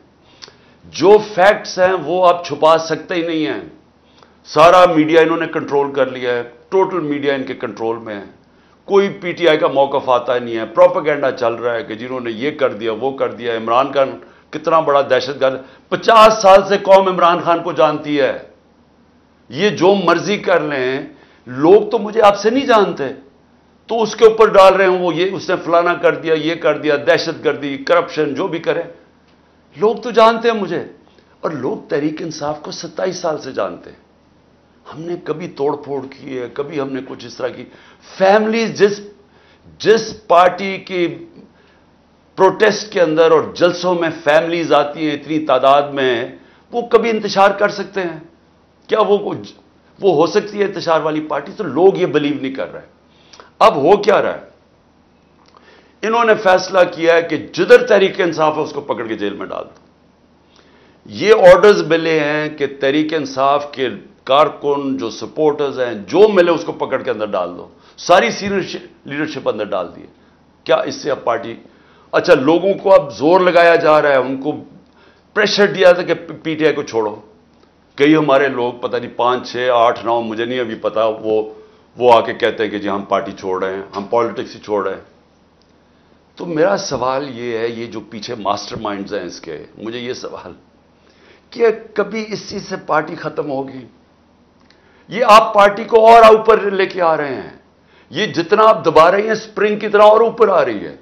جو فیکٹس ہیں وہ آپ چھپا سکتے ہی نہیں ہیں. سارا میڈیا انہوں نے کنٹرول کر لیا ہے, ٹوٹل میڈیا ان کے کنٹرول میں ہے. کوئی PTI کا موقف آتا نہیں ہے. پروپیگنڈا چل رہا ہے کہ جنہوں نے یہ کر دیا وہ کر دیا. عمران خان کتنا بڑا دہشت گرد, 50 سال سے قوم عمران خان کو جانتی ہے. یہ جو مرضی کر لیں, لوگ تو مجھے آپ سے نہیں جانتے, تو اس کے اوپر ڈال رہے ہیں وہ یہ اس نے فلانا کر دیا, یہ کر دیا, دہشت گردی, کرپشن, جو بھی کرے. لوگ تو جانتے ہیں مجھے, اور لوگ تحریک انصاف کو 27 سال سے جانتے ہیں. ہم نے کبھی توڑ پھوڑ کی ہے, کبھی ہم نے کچھ اس طرح کی. فیملیز جس پارٹی کی پروٹیسٹ کے اندر اور جلسوں میں فیملیز آتی ہیں اتنی تعداد میں, وہ کبھی انتشار کر سکتے ہیں کیا؟ وہ ہو سکتی ہے انتشار والی پارٹی؟ تو لوگ یہ بلیو نہیں کر رہے. اب ہو کیا رہا ہے؟ انہوں نے فیصلہ کیا ہے کہ جدھر تحریک انصاف ہے اس کو پکڑ کے جیل میں ڈال دو. یہ آرڈرز ملے ہیں کہ تحریک انصاف کے کارکن جو سپورٹرز ہیں جو ملے اس کو پکڑ کے اندر ڈال دو. ساری سینئر لیڈرشپ اندر ڈال دیے. کیا اس سے اب پارٹی؟ اچھا لوگوں کو اب زور لگایا جا رہا ہے, ان کو پریشر دیا تھا کہ PTI کو چھوڑو. کئی ہمارے لوگ پتہ نہیں 5 6 8 9 مجھے نہیں ابھی پتا, وہ آ کے کہتے ہیں کہ جی ہم پارٹی چھوڑ رہے ہیں, ہم پالیٹکس ہی چھوڑ رہے ہیں. تو میرا سوال یہ ہے, یہ جو پیچھے ماسٹر مائنڈز ہیں اس کے, مجھے یہ سوال کہ کبھی اس چیز سے پارٹی ختم ہوگی. یہ آپ پارٹی کو اور اوپر لے کے آ رہے ہیں. یہ جتنا آپ دبا رہے ہیں سپرنگ کی طرح اور اوپر آ رہی ہے.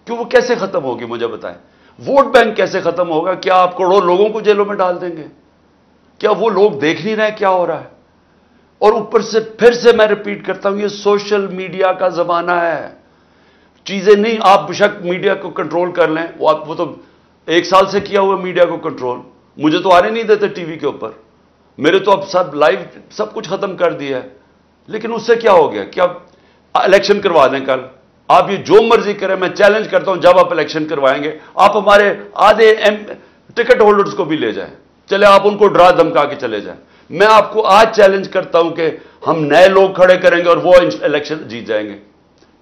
کیوں وہ کیسے ختم ہوگی مجھے بتائیں. ووٹ بینک کیسے ختم ہوگا؟ کیا آپ کروڑوں لوگوں کو جیلوں میں ڈال دیں گے؟ کیا وہ لوگ دیکھ نہیں رہے کیا ہو رہا ہے؟ اور اوپر سے پھر سے میں ریپیٹ کرتا ہوں، یہ سوشل میڈیا کا زمانہ ہے. چیزیں نہیں، آپ بشک میڈیا کو کنٹرول کر لیں، وہ تو 1 سال سے کیا ہوا میڈیا کو کنٹرول. مجھے تو آنے نہیں دیتے ٹی وی کے اوپر، میرے تو اب سب لائیو سب کچھ ختم کر دیا ہے. لیکن اس سے کیا ہو گیا؟ کیا الیکشن کروا دیں کل؟ آپ یہ جو مرضی کریں، میں چیلنج کرتا ہوں جب آپ الیکشن کروائیں گے آپ ہمارے آدھے ٹکٹ ہولڈرز کو بھی لے جائیں، چلے آپ ان کو ڈرا دھمکا کے چلے جائیں. میں آپ کو آج چیلنج کرتا ہوں کہ ہم نئے لوگ کھڑے کریں گے اور وہ الیکشن جیت جائیں گے.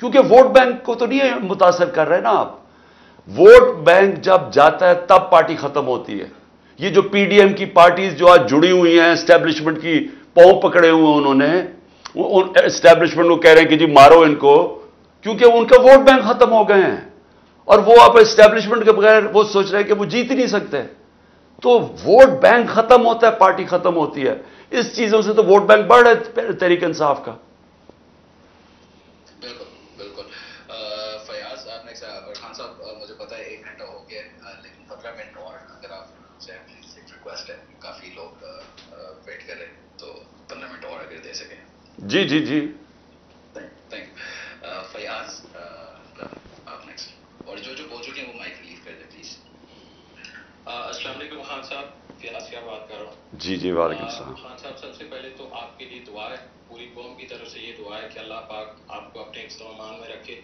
کیونکہ ووٹ بینک کو تو نہیں متاثر کر رہے نا آپ. ووٹ بینک جب جاتا ہے تب پارٹی ختم ہوتی ہے. یہ جو پی ڈی ایم کی پارٹیز جو آج جڑی ہوئی ہیں اسٹیبلشمنٹ کی پاؤں پکڑے ہوئے ہیں، انہوں نے اسٹیبلشمنٹ کو کہہ رہے ہیں کہ جی مارو ان کو، کیونکہ ان کا ووٹ بینک ختم ہو گئے ہیں. اور وہ آپ اسٹیبلشمنٹ کے بغیر وہ سوچ رہے ہیں کہ وہ جیت ہی نہیں سکتے. تو ووٹ بینک ختم ہوتا ہے، پارٹی ختم ہوتی ہے. اس چیزوں سے تو ووٹ بینک بڑھ رہا ہے تحریک انصاف کا. بالکل بالکل. فیاض آپ نے خان صاحب مجھے پتا ہے 1 گھنٹہ ہو گیا، لیکن 15 منٹ اور اگر آپ سے پلیز ایک ریکویسٹ ہے، کافی لوگ ویٹ کر رہے ہیں تو 15 منٹ اور اگر دے سکیں. جی جی جی تھینک یو. فیاض آپ نیکسٹ، اور جو بول چکے ہیں وہ مائک ریلیو کر دیں پلیز. السلام علیکم خان صاحب، فیاض کیا بات کر رہا ہوں. جی جی وعلیکم السلام. خان صاحب سب سے پہلے تو آپ کے لیے دعا ہے، پوری قوم کی طرف سے یہ دعا ہے کہ اللہ پاک آپ کو اپنے امان میں رکھے،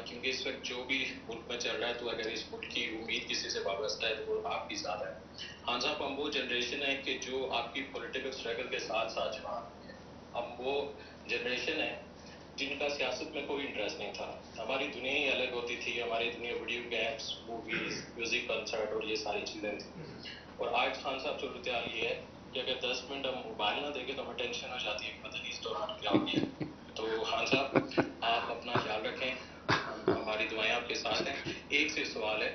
کیونکہ اس وقت جو بھی ملک میں چل رہا ہے تو اگر اس ملک کی امید کسی سے وابستہ ہے تو وہ آپ کی ذات ہے. خان صاحب ہم وہ جنریشن ہے کہ جو آپ کی پولیٹیکل اسٹرگل کے ساتھ ساتھ جوان ہے. ہم وہ جنریشن ہے جن کا سیاست میں کوئی انٹرسٹ نہیں تھا. ہماری دنیا ہی الگ ہوتی تھی، ہماری دنیا video games, movies, music concert اور یہ ساری چیزیں تھیں. اور آج خان صاحب صورتحال یہ ہے کہ اگر 10 منٹ ہم موبائل نہ دیکھیں تو ہمیں ٹینشن ہو جاتی ہے کہ پتہ نہیں اس دوران کیا ہو گیا. تو خان صاحب آپ اپنا خیال رکھیں، ہماری دعائیں آپ کے ساتھ ہیں. ایک سے سوال ہے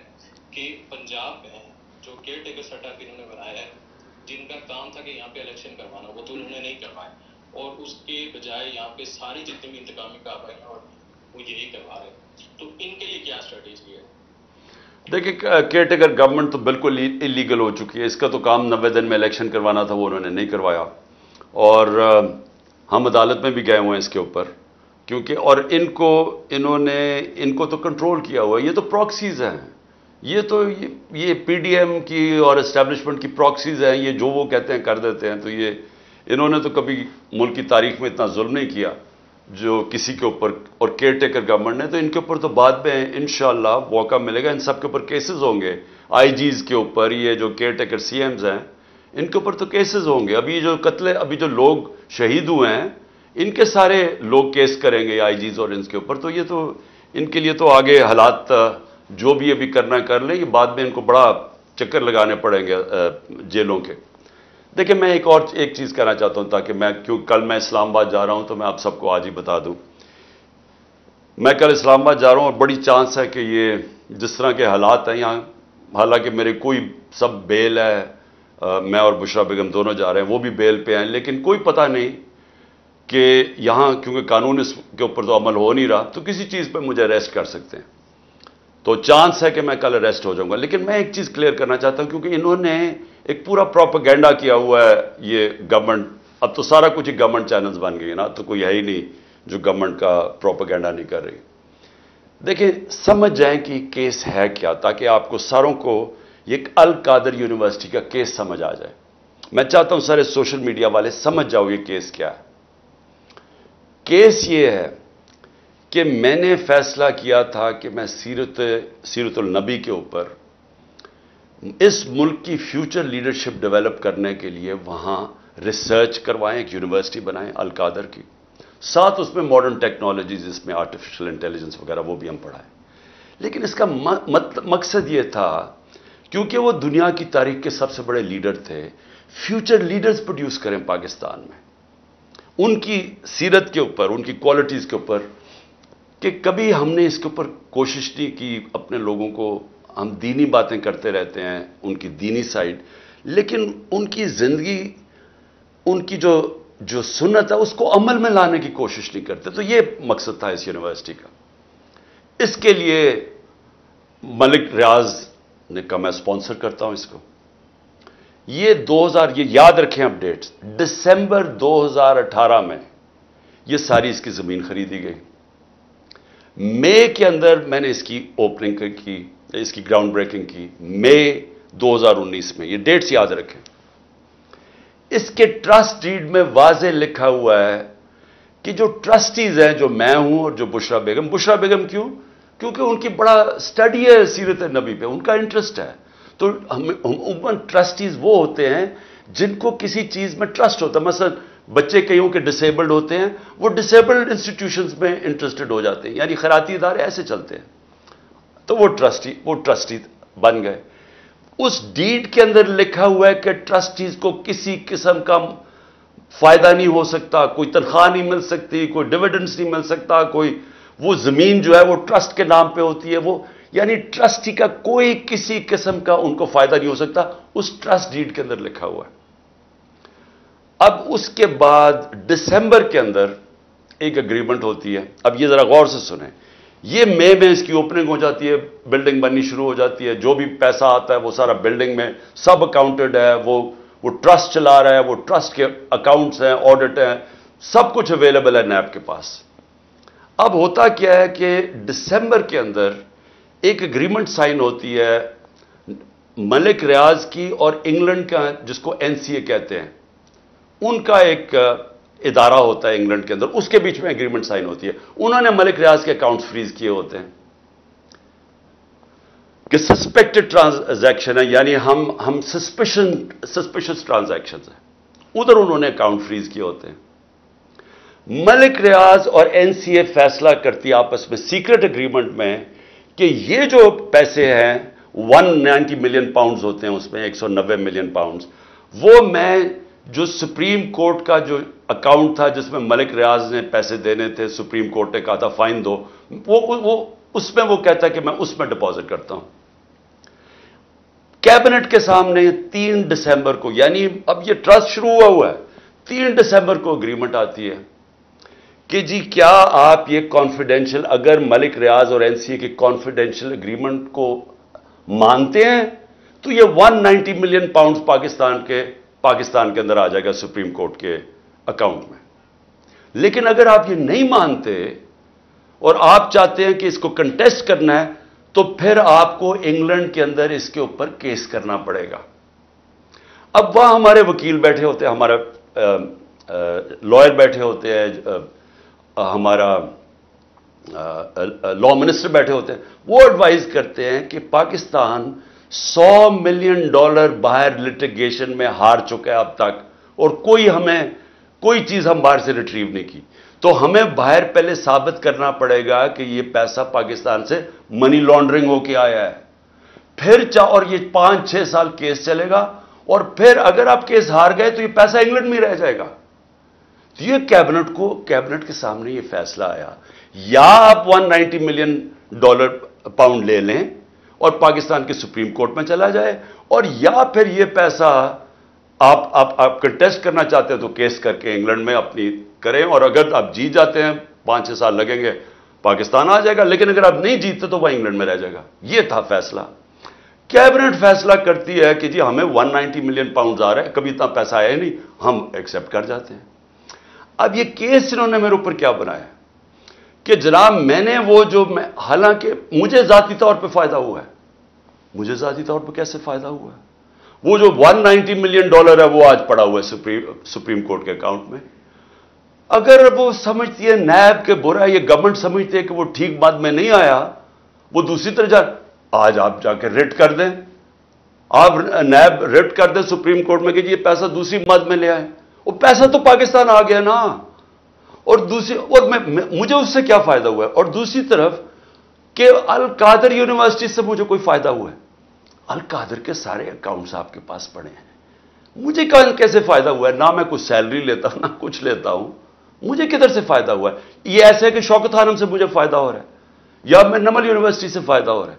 کہ پنجاب میں جو کیئر ٹیکر سیٹ اپ انہوں نے بنایا ہے، جن کا کام تھا کہ یہاں پہ الیکشن کروانا، وہ تو انہوں نے نہیں کروائے، اور اس کے بجائے یہاں پہ ساری جتنی بھی انتقامی کارروائیاں ہیں اور وہ یہی کروا رہے ہیں. تو ان کے لیے کیا اسٹریٹجی ہے؟ دیکھیں کیئر ٹیکر گورنمنٹ تو بالکل انلیگل ہو چکی ہے. اس کا تو کام 90 دن میں الیکشن کروانا تھا، وہ انہوں نے نہیں کروایا. اور ہم عدالت میں بھی گئے ہوئے ہیں اس کے اوپر، کیونکہ اور ان کو تو کنٹرول کیا ہوا ہے. یہ تو پراکسیز ہیں، یہ تو یہ پی ڈی ایم کی اور اسٹیبلشمنٹ کی پراکسیز ہیں. یہ جو وہ کہتے ہیں کر دیتے ہیں. تو یہ انہوں نے تو کبھی ملک کی تاریخ میں اتنا ظلم نہیں کیا جو کسی کے اوپر. اور کیئر ٹیکر گورنمنٹ نے تو ان کے اوپر تو بعد میں انشاءاللہ موقع ملے گا. ان سب کے اوپر کیسز ہوں گے، آئی جیز کے اوپر، یہ جو کیئر ٹیکر سی ایمز ہیں ان کے اوپر تو کیسز ہوں گے. ابھی جو لوگ شہید ہوئے ہیں ان کے سارے لوگ کیس کریں گے آئی جیز اور ان کے اوپر. تو یہ تو ان کے لیے تو آگے حالات جو بھی ابھی کرنا کر لیں، یہ بعد میں ان کو بڑا چکر لگانے پڑیں گے جیلوں کے. دیکھیں میں ایک چیز کہنا چاہتا ہوں، تاکہ کل میں اسلام آباد جا رہا ہوں تو میں آپ سب کو آج ہی بتا دوں. میں کل اسلام آباد جا رہا ہوں اور بڑی چانس ہے کہ یہ جس طرح کے حالات ہیں یہاں، حالانکہ میرے کوئی سب بیل ہے، میں اور بشرا بیگم دونوں جا رہے ہیں، وہ بھی بیل پہ ہیں، لیکن کوئی پتہ نہیں کہ یہاں کیونکہ قانون اس کے اوپر تو عمل ہو نہیں رہا تو کسی چیز پہ مجھے اریسٹ کر سکتے ہیں. تو چانس ہے کہ میں کل اریسٹ ہو جاؤں گا. لیکن میں ایک چیز کلیئر کرنا چاہتا ہوں، کیونکہ انہوں نے ایک پورا پروپیگنڈا کیا ہوا ہے یہ گورنمنٹ. اب تو سارا کچھ ہی گورنمنٹ چینلز بن گئی نا، تو کوئی ہے ہی نہیں جو گورنمنٹ کا پروپیگنڈا نہیں کر رہی. دیکھیں سمجھ جائیں کہ کیس ہے کیا، تاکہ آپ کو ساروں کو یہ القادر یونیورسٹی کا کیس سمجھ آ جائے. میں چاہتا ہوں سارے سوشل میڈیا والے سمجھ جاؤ یہ کیس کیا ہے. کیس یہ ہے کہ میں نے فیصلہ کیا تھا کہ میں سیرت النبی کے اوپر اس ملک کی فیوچر لیڈرشپ ڈیولپ کرنے کے لیے وہاں ریسرچ کروائیں، ایک یونیورسٹی بنائیں القادر کی، ساتھ اس میں ماڈرن ٹیکنالوجیز، اس میں آرٹیفیشل انٹیلیجنس وغیرہ وہ بھی ہم پڑھائیں. لیکن اس کا مقصد یہ تھا کیونکہ وہ دنیا کی تاریخ کے سب سے بڑے لیڈر تھے، فیوچر لیڈرز پروڈیوس کریں پاکستان میں، ان کی سیرت کے اوپر، ان کی کوالٹیز کے اوپر. کہ کبھی ہم نے اس کے اوپر کوشش نہیں کی اپنے لوگوں کو. ہم دینی باتیں کرتے رہتے ہیں، ان کی دینی سائڈ، لیکن ان کی زندگی، ان کی جو سنت ہے اس کو عمل میں لانے کی کوشش نہیں کرتے. تو یہ مقصد تھا اس یونیورسٹی کا. اس کے لیے ملک ریاض نے کہا میں اسپانسر کرتا ہوں اس کو. یہ 2000، یہ یاد رکھیں اپ ڈیٹس، دسمبر 2018 میں یہ ساری اس کی زمین خریدی گئی. مئی کے اندر میں نے اس کی اوپننگ کی، اس کی گراؤنڈ بریکنگ کی، مئی 2019 میں. یہ ڈیٹس یاد رکھیں. اس کے ٹرسٹ ڈیڈ میں واضح لکھا ہوا ہے کہ جو ٹرسٹیز ہیں، جو میں ہوں اور جو بشرا بیگم کیوں؟ کیونکہ ان کی بڑا اسٹڈی ہے سیرت نبی پہ، ان کا انٹرسٹ ہے. تو عموماً ٹرسٹیز وہ ہوتے ہیں جن کو کسی چیز میں ٹرسٹ ہوتا ہے. مثلا بچے کئیوں کے ڈسیبلڈ ہوتے ہیں، وہ ڈسیبلڈ انسٹیٹیوشنز میں انٹرسٹڈ ہو جاتے ہیں، یعنی خیراتی ادارے ایسے چلتے ہیں. تو وہ ٹرسٹی بن گئے. اس ڈیڈ کے اندر لکھا ہوا ہے کہ ٹرسٹیز کو کسی قسم کا فائدہ نہیں ہو سکتا، کوئی تنخواہ نہیں مل سکتی، کوئی ڈویڈنڈز نہیں مل سکتا، کوئی وہ زمین جو ہے وہ ٹرسٹ کے نام پہ ہوتی ہے. وہ یعنی ٹرسٹی کا کوئی کسی قسم کا ان کو فائدہ نہیں ہو سکتا. اس ٹرسٹ ڈیڈ کے اندر لکھا ہوا ہے. اب اس کے بعد دسمبر کے اندر ایک اگریمنٹ ہوتی ہے. اب یہ ذرا غور سے سنیں. یہ مئی میں اس کی اوپننگ ہو جاتی ہے، بلڈنگ بننی شروع ہو جاتی ہے. جو بھی پیسہ آتا ہے وہ سارا بلڈنگ میں سب اکاؤنٹڈ ہے. وہ ٹرسٹ چلا رہا ہے، وہ ٹرسٹ کے اکاؤنٹس ہیں، آڈٹ ہیں، سب کچھ اویلیبل ہے نیب کے پاس. اب ہوتا کیا ہے کہ دسمبر کے اندر ایک اگریمنٹ سائن ہوتی ہے ملک ریاض کی اور انگلینڈ کا، جس کو NCA کہتے ہیں، ان کا ایک ادارہ ہوتا ہے انگلینڈ کے اندر. اس کے بیچ میں اگریمنٹ سائن ہوتی ہے. انہوں نے ملک ریاض کے اکاؤنٹس فریز کیے ہوتے ہیں کہ سسپیکٹڈ ٹرانزیکشن ہے، یعنی ہم سسپیشس ٹرانزیکشن ہیں. ادھر انہوں نے اکاؤنٹ فریز کیے ہوتے ہیں. ملک ریاض اور NCA فیصلہ کرتی آپس میں سیکرٹ اگریمنٹ میں کہ یہ جو پیسے ہیں 190 ملین پاؤنڈز ہوتے ہیں، اس میں 190 ملین پاؤنڈز، وہ میں جو سپریم کورٹ کا جو اکاؤنٹ تھا جس میں ملک ریاض نے پیسے دینے تھے، سپریم کورٹ نے کہا تھا فائن دو، وہ اس میں وہ کہتا ہے کہ میں اس میں ڈپازٹ کرتا ہوں. کیبنٹ کے سامنے 3 دسمبر کو، یعنی اب یہ ٹرسٹ شروع ہوا ہے، 3 دسمبر کو اگریمنٹ آتی ہے کہ جی کیا آپ یہ کانفیڈینشیل، اگر ملک ریاض اور NCA کے کانفیڈینشیل اگریمنٹ کو مانتے ہیں تو یہ 190 ملین پاؤنڈز پاکستان کے اندر آ جائے گا سپریم کورٹ کے اکاؤنٹ میں. لیکن اگر آپ یہ نہیں مانتے اور آپ چاہتے ہیں کہ اس کو کنٹیسٹ کرنا ہے تو پھر آپ کو انگلینڈ کے اندر اس کے اوپر کیس کرنا پڑے گا. اب وہاں ہمارے وکیل بیٹھے ہوتے ہیں، ہمارا لائر بیٹھے ہوتے ہیں، ہمارا لا منسٹر بیٹھے ہوتے ہیں. وہ ایڈوائز کرتے ہیں کہ پاکستان $100 ملین باہر لٹیگیشن میں ہار چکا ہے اب تک، اور کوئی چیز ہم باہر سے ریٹریو نہیں کی. تو ہمیں باہر پہلے ثابت کرنا پڑے گا کہ یہ پیسہ پاکستان سے منی لانڈرنگ ہو کے آیا ہے. پھر اور یہ 5-6 سال کیس چلے گا، اور پھر اگر آپ کیس ہار گئے تو یہ پیسہ انگلینڈ میں رہ جائے گا. تو یہ کیبنٹ کے سامنے یہ فیصلہ آیا، یا آپ 190 ملین پاؤنڈ لے لیں اور پاکستان کے سپریم کورٹ میں چلا جائے، اور یا پھر یہ پیسہ آپ کنٹیسٹ کرنا چاہتے ہیں تو کیس کر کے انگلینڈ میں اپنی کریں، اور اگر آپ جیت جاتے ہیں 5-6 سال لگیں گے پاکستان آ جائے گا، لیکن اگر آپ نہیں جیتتے تو وہ انگلینڈ میں رہ جائے گا. یہ تھا فیصلہ. کیبنٹ فیصلہ کرتی ہے کہ جی ہمیں 190 ملین پاؤنڈز آ رہا ہے، کبھی اتنا پیسہ آیا نہیں، ہم ایکسیپٹ کر جاتے ہیں. اب یہ کیس انہوں نے میرے اوپر کیا بنایا کہ جناب میں نے حالانکہ مجھے ذاتی طور پہ فائدہ ہوا ہے. مجھے ذاتی طور پہ کیسے فائدہ ہوا ہے؟ وہ جو 190 ملین ڈالر ہے وہ آج پڑا ہوا ہے سپریم کورٹ کے اکاؤنٹ میں. اگر وہ سمجھتی ہے نیب کے برا، یہ گورنمنٹ سمجھتی ہے کہ وہ ٹھیک بات میں نہیں آیا، وہ دوسری طرح آج آپ جا کے ریٹ کر دیں، آپ نیب ریٹ کر دیں سپریم کورٹ میں کہ یہ پیسہ دوسری مد میں لے آئے. وہ پیسہ تو پاکستان آ گیا نا. اور مجھے اس سے کیا فائدہ ہوا ہے؟ اور دوسری طرف کہ القادر یونیورسٹی سے مجھے کوئی فائدہ ہوا ہے؟ القادر کے سارے اکاؤنٹس آپ کے پاس پڑے ہیں. مجھے کیسے فائدہ ہوا ہے؟ نہ میں کچھ سیلری لیتا ہوں، نہ کچھ لیتا ہوں. مجھے کدھر سے فائدہ ہوا ہے؟ یہ ایسے ہے کہ شوکت خانم سے مجھے فائدہ ہو رہا ہے، یا میں نمل یونیورسٹی سے فائدہ ہو رہا ہے.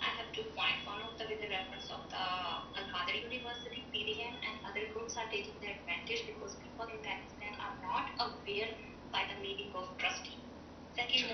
I have 2 points. One of them with the reference of the Al-Qadir University, PDN, and other groups are taking the advantage because people in Pakistan are not aware by the meaning of trustee. Second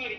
sorry,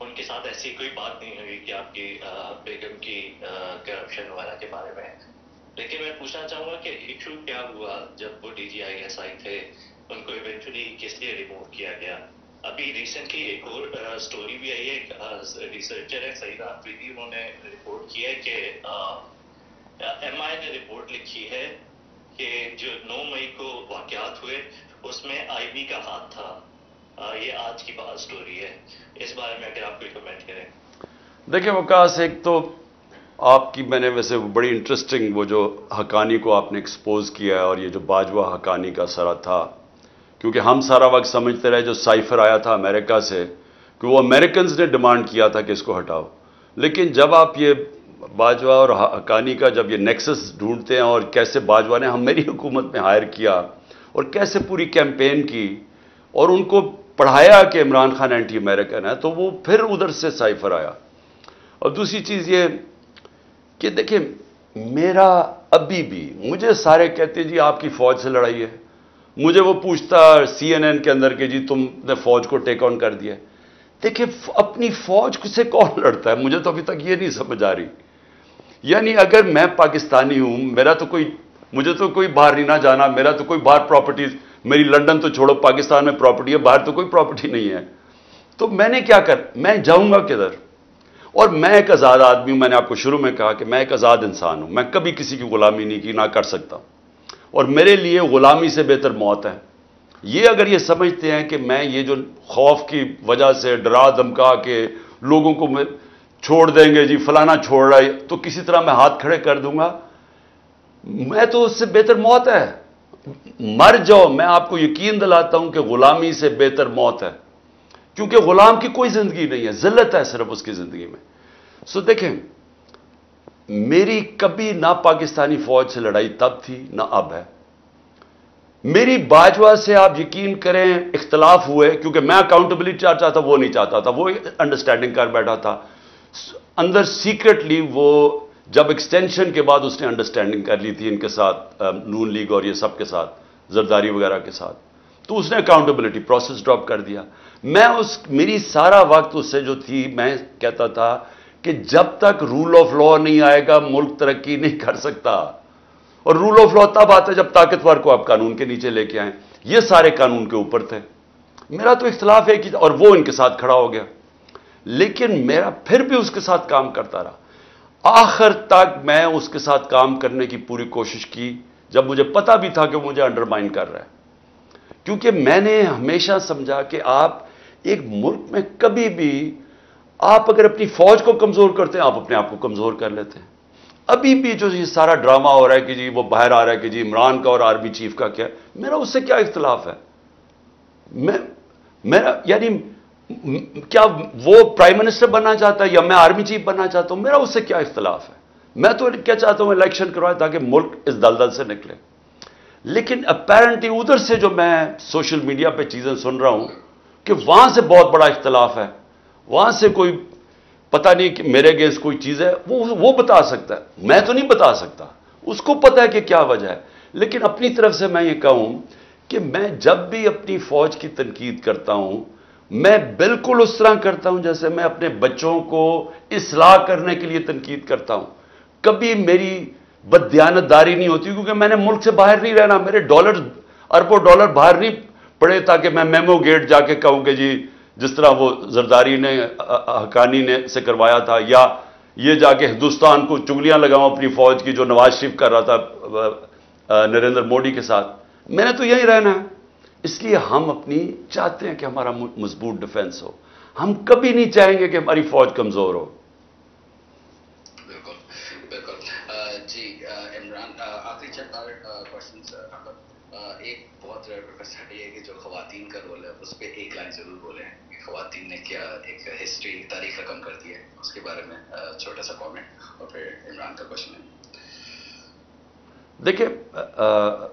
ان کے ساتھ ایسی کوئی بات نہیں ہوئی کہ آپ کی بیگم کی کرپشن وغیرہ کے بارے میں. لیکن میں پوچھنا چاہوں گا کہ ایشو کیا ہوا جب وہ DGIS آئی تھے, ان کو ایونچولی کس لیے ریموو کیا گیا. ابھی ریسنٹلی ایک اور اسٹوری بھی آئی ہے, ایک ریسرچر ہے سعیدہ آفریدی, انہوں نے رپورٹ کی ہے کہ MI نے رپورٹ لکھی ہے کہ جو 9 مئی کو واقعات ہوئے اس میں IB کا ہاتھ تھا. یہ آج کی بات اسٹوری ہے, اس بارے میں اگر آپ کوئی کمنٹ کریں. دیکھیں وقاص, ایک تو آپ کی میں نے ویسے بڑی انٹرسٹنگ وہ جو حقانی کو آپ نے ایکسپوز کیا ہے, اور یہ جو باجوہ حقانی کا سرا تھا, کیونکہ ہم سارا وقت سمجھتے رہے جو سائفر آیا تھا امریکہ سے کہ وہ امریکنز نے ڈیمانڈ کیا تھا کہ اس کو ہٹاؤ. لیکن جب آپ یہ باجوہ اور حقانی کا جب یہ نیکسس ڈھونڈتے ہیں, اور کیسے باجوہ نے ہم میری حکومت میں ہائر کیا اور کیسے پوری کیمپین کی اور ان کو پڑھایا کہ عمران خان اینٹی امریکن ہے, تو وہ پھر ادھر سے سائفر آیا. اور دوسری چیز یہ کہ دیکھیں میرا ابھی بھی مجھے سارے کہتے ہیں جی آپ کی فوج سے لڑائی ہے, مجھے وہ پوچھتا CNN کے اندر کہ جی تم نے فوج کو ٹیک آن کر دیا. دیکھیں اپنی فوج سے کون لڑتا ہے, مجھے تو ابھی تک یہ نہیں سمجھ آ رہی. یعنی اگر میں پاکستانی ہوں, مجھے تو کوئی باہر نہیں نہ جانا, میرا تو کوئی باہر پراپرٹیز, میری لنڈن تو چھوڑو, پاکستان میں پراپرٹی ہے, باہر تو کوئی پراپرٹی نہیں ہے. تو میں نے کیا میں جاؤں گا کدھر؟ اور میں ایک آزاد آدمی ہوں, میں نے آپ کو شروع میں کہا کہ میں ایک آزاد انسان ہوں, میں کبھی کسی کی غلامی نہیں کی, نہ کر سکتا, اور میرے لیے غلامی سے بہتر موت ہے. یہ اگر یہ سمجھتے ہیں کہ میں یہ جو خوف کی وجہ سے ڈرا دھمکا کے لوگوں کو چھوڑ دیں گے جی فلانا چھوڑ رہا ہے تو کسی طرح میں ہاتھ کھڑے کر دوں گا, میں تو اس سے بہتر موت ہے, مر جاؤ. میں آپ کو یقین دلاتا ہوں کہ غلامی سے بہتر موت ہے, کیونکہ غلام کی کوئی زندگی نہیں ہے, ذلت ہے صرف اس کی زندگی میں. سو دیکھیں میری کبھی نہ پاکستانی فوج سے لڑائی تب تھی نہ اب ہے. میری باجوہ سے آپ یقین کریں اختلاف ہوئے, کیونکہ میں اکاؤنٹیبلٹی چاہتا تھا, وہ نہیں چاہتا تھا, وہ انڈرسٹینڈنگ کر بیٹھا تھا اندر سیکرٹلی. وہ جب ایکسٹینشن کے بعد اس نے انڈرسٹینڈنگ کر لی تھی ان کے ساتھ, نون لیگ اور یہ سب کے ساتھ, زرداری وغیرہ کے ساتھ, تو اس نے اکاؤنٹیبلٹی پروسیس ڈراپ کر دیا. میری سارا وقت اس سے جو تھی, میں کہتا تھا کہ جب تک رول آف لا نہیں آئے گا ملک ترقی نہیں کر سکتا. اور رول آف لا تب آتا ہے جب طاقتور کو آپ قانون کے نیچے لے کے آئیں. یہ سارے قانون کے اوپر تھے. میرا تو اختلاف ہے کہ, اور وہ ان کے ساتھ کھڑا ہو گیا, لیکن میرا پھر بھی اس کے ساتھ کام کرتا رہا. آخر تک میں اس کے ساتھ کام کرنے کی پوری کوشش کی, جب مجھے پتا بھی تھا کہ مجھے انڈرمائن کر رہا ہے. کیونکہ میں نے ہمیشہ سمجھا کہ آپ ایک ملک میں کبھی بھی آپ اگر اپنی فوج کو کمزور کرتے ہیں, آپ اپنے آپ کو کمزور کر لیتے ہیں. ابھی بھی جو یہ سارا ڈرامہ ہو رہا ہے کہ جی وہ باہر آ رہا ہے کہ جی عمران کا اور آرمی چیف کا کیا, میرا اس سے کیا اختلاف ہے؟ میرا یعنی کیا وہ پرائم منسٹر بننا چاہتا ہے یا میں آرمی چیف بننا چاہتا ہوں, میرا اس سے کیا اختلاف ہے؟ میں تو کیا چاہتا ہوں الیکشن کروائے تاکہ ملک اس دلدل سے نکلے. لیکن اپیرنٹلی ادھر سے جو میں سوشل میڈیا پہ چیزیں سن رہا ہوں کہ وہاں سے بہت بڑا اختلاف ہے, وہاں سے کوئی پتہ نہیں کہ میرے اگینسٹ کوئی چیز ہے, وہ بتا سکتا ہے, میں تو نہیں بتا سکتا, اس کو پتہ ہے کہ کیا وجہ ہے. لیکن اپنی طرف سے میں یہ کہوں کہ میں جب بھی اپنی فوج کی تنقید کرتا ہوں, میں بالکل اس طرح کرتا ہوں جیسے میں اپنے بچوں کو اصلاح کرنے کے لیے تنقید کرتا ہوں. کبھی میری بددیانتداری نہیں ہوتی, کیونکہ میں نے ملک سے باہر نہیں رہنا, میرے ڈالر اربوں ڈالر باہر نہیں پڑے تاکہ میں میمو گیٹ جا کے کہوں کہ جی جس طرح وہ زرداری نے حقانی نے سے کروایا تھا, یا یہ جا کے ہندوستان کو چگلیاں لگاؤں اپنی فوج کی جو نواز شریف کر رہا تھا نریندر موڈی کے ساتھ. میں نے تو یہیں رہنا ہے. اس لیے ہم اپنی چاہتے ہیں کہ ہمارا مضبوط ڈیفنس ہو, ہم کبھی نہیں چاہیں گے کہ ہماری فوج کمزور ہو. بالکل بالکل. جی عمران, آخری چند کوشچن. ایک بہت ریکویسٹ ہے کہ جو خواتین کا رول ہے اس پہ ایک لائن ضرور بولیں کہ خواتین نے کیا ایک ہسٹری تاریخ رقم کر دی ہے, اس کے بارے میں چھوٹا سا کامنٹ, اور پھر عمران کا کوشچن ہے. دیکھیں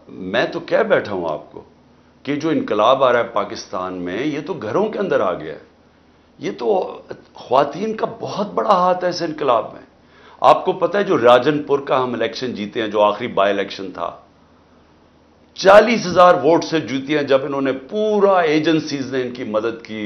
میں تو کہہ بیٹھا ہوں آپ کو کہ جو انقلاب آ رہا ہے پاکستان میں, یہ تو گھروں کے اندر آ گیا ہے. یہ تو خواتین کا بہت بڑا ہاتھ ہے اس انقلاب میں. آپ کو پتہ ہے جو راجن پور کا ہم الیکشن جیتے ہیں, جو آخری بائی الیکشن تھا, 40,000 ووٹ سے جیتی ہیں, جب انہوں نے پورا ایجنسیز نے ان کی مدد کی,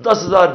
10,000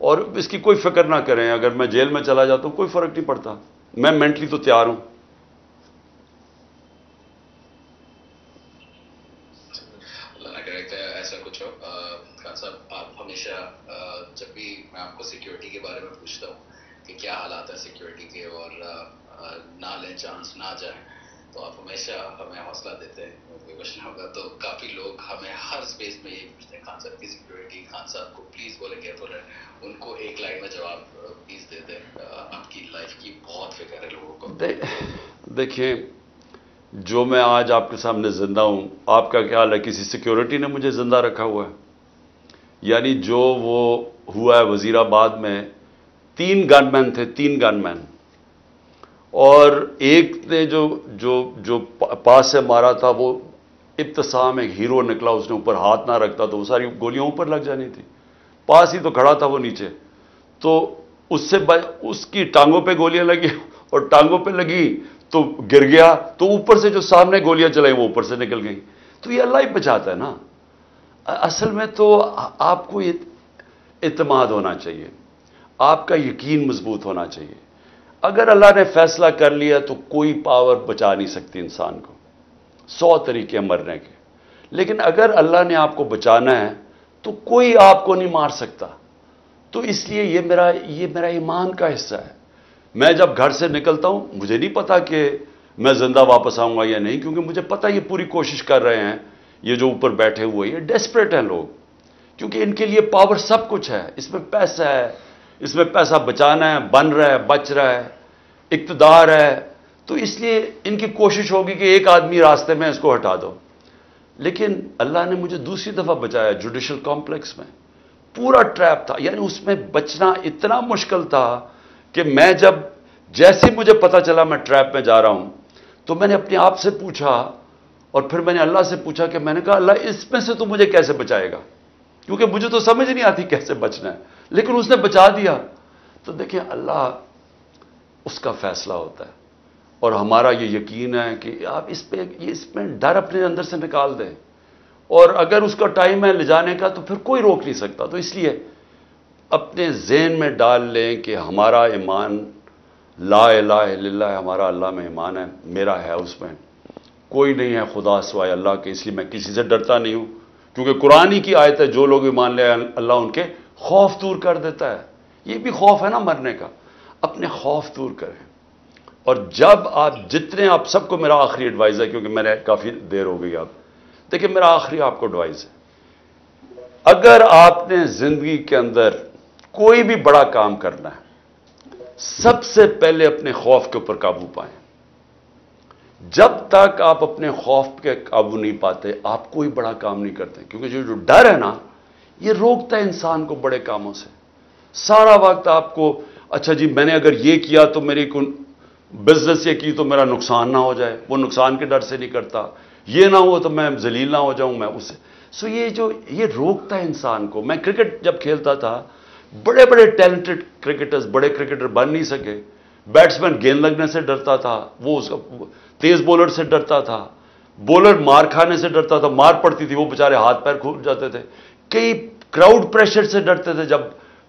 اور اس کی کوئی فکر نہ کریں. اگر میں جیل میں چلا جاتا ہوں کوئی فرق نہیں پڑتا, میں مینٹلی تو تیار ہوں. اللہ نہ کرے کہ ایسا کچھ ہو. خان صاحب آپ ہمیشہ جب بھی میں آپ کو سیکیورٹی کے بارے میں پوچھتا ہوں کہ کیا حالات ہیں سیکیورٹی کے اور نہ لیں چانس نہ جائیں, تو آپ ہمیشہ ہمیں حوصلہ دیتے ہیں. کوئی کوشچن ہوگا تو کافی لوگ ہمیں ہر اسپیس میں یہی پوچھتے ہیں خان صاحب کی سیکیورٹی, خان صاحب کو پلیز بولے کیئرفل رہیں. ان کو ایک لائن میں جواب پلیز دے دیں. آپ کی لائف کی بہت فکر ہے لوگوں کو. دیکھیں, جو میں آج آپ کے سامنے زندہ ہوں, آپ کا خیال ہے کسی سیکیورٹی نے مجھے زندہ رکھا ہوا ہے؟ یعنی جو وہ ہوا ہے وزیر آباد میں, 3 گن مین تھے, 3 گن مین, اور ایک نے جو پاس سے مارا تھا وہ ابتسام ایک ہیرو نکلا, اس نے اوپر ہاتھ نہ رکھتا تو وہ ساری گولیاں اوپر لگ جانی تھی. پاس ہی تو کھڑا تھا وہ نیچے, تو اس کی ٹانگوں پہ گولیاں لگی اور ٹانگوں پہ لگی تو گر گیا, تو اوپر سے جو سامنے گولیاں چلائیں وہ اوپر سے نکل گئیں. تو یہ اللہ ہی بچاتا ہے نا. اصل میں تو آپ کو اعتماد ہونا چاہیے, آپ کا یقین مضبوط ہونا چاہیے. اگر اللہ نے فیصلہ کر لیا تو کوئی پاور بچا نہیں سکتی انسان کو. 100 طریقے مرنے کے, لیکن اگر اللہ نے آپ کو بچانا ہے تو کوئی آپ کو نہیں مار سکتا. تو اس لیے یہ میرا ایمان کا حصہ ہے. میں جب گھر سے نکلتا ہوں مجھے نہیں پتا کہ میں زندہ واپس آؤں گا یا نہیں, کیونکہ مجھے پتا یہ پوری کوشش کر رہے ہیں, یہ جو اوپر بیٹھے ہوئے یہ ڈیسپریٹ ہیں لوگ, کیونکہ ان کے لیے پاور سب کچھ ہے. اس میں پیسہ ہے, اس میں پیسہ بچانا ہے, بن رہا ہے, بچ رہا ہے, اقتدار ہے. تو اس لیے ان کی کوشش ہوگی کہ ایک آدمی راستے میں اس کو ہٹا دو. لیکن اللہ نے مجھے دوسری دفعہ بچایا جوڈیشل کمپلیکس میں. پورا ٹریپ تھا, یعنی اس میں بچنا اتنا مشکل تھا کہ میں جیسے مجھے پتا چلا میں ٹریپ میں جا رہا ہوں تو میں نے اپنے آپ سے پوچھا, اور پھر میں نے اللہ سے پوچھا کہ میں نے کہا اللہ اس میں سے تو مجھے کیسے بچائے گا, کیونکہ مجھے تو سمجھ نہیں آتی کیسے بچنا ہے, لیکن اس نے بچا دیا. تو دیکھیں اللہ اس کا فیصلہ ہوتا ہے, اور ہمارا یہ یقین ہے کہ آپ اس میں ڈر اپنے اندر سے نکال دیں, اور اگر اس کا ٹائم ہے لے جانے کا تو پھر کوئی روک نہیں سکتا. تو اس لیے اپنے ذہن میں ڈال لیں کہ ہمارا ایمان لا الہ الا اللہ, ہمارا اللہ میں ایمان ہے, میرا ہے, اس میں کوئی نہیں ہے خدا سوائے اللہ کے. اس لیے میں کسی سے ڈرتا نہیں ہوں, کیونکہ قرآن ہی کی آیت ہے جو لوگ ایمان لے اللہ ان کے خوف دور کر دیتا ہے. یہ بھی خوف ہے نا مرنے کا, اپنے خوف دور کریں. اور جب آپ سب کو میرا آخری ایڈوائز ہے, کیونکہ میں نے کافی دیر ہو گئی, آپ دیکھیں میرا آخری آپ کو ایڈوائز ہے, اگر آپ نے زندگی کے اندر کوئی بھی بڑا کام کرنا ہے سب سے پہلے اپنے خوف کے اوپر قابو پائیں. جب تک آپ اپنے خوف پہ قابو نہیں پاتے آپ کوئی بڑا کام نہیں کرتے, کیونکہ جو ڈر ہے نا یہ روکتا ہے انسان کو بڑے کاموں سے. سارا وقت آپ کو اچھا جی میں نے اگر یہ کیا تو میری بزنس یہ کی تو میرا نقصان نہ ہو جائے, وہ نقصان کے ڈر سے نہیں کرتا, یہ نہ ہو تو میں ذلیل نہ ہو جاؤں میں اس سے. یہ روکتا ہے انسان کو. میں کرکٹ جب کھیلتا تھا بڑے بڑے ٹیلنٹڈ کرکٹرز بڑے کرکٹر بن نہیں سکے. بیٹسمین گیند لگنے سے ڈرتا تھا, وہ اس کا تیز بولر سے ڈرتا تھا, بولر مار کھانے سے ڈرتا تھا, مار پڑتی تھی وہ بیچارے ہاتھ پیر کھل جاتے تھے. کئی کراؤڈ پریشر سے ڈرتے تھے, جب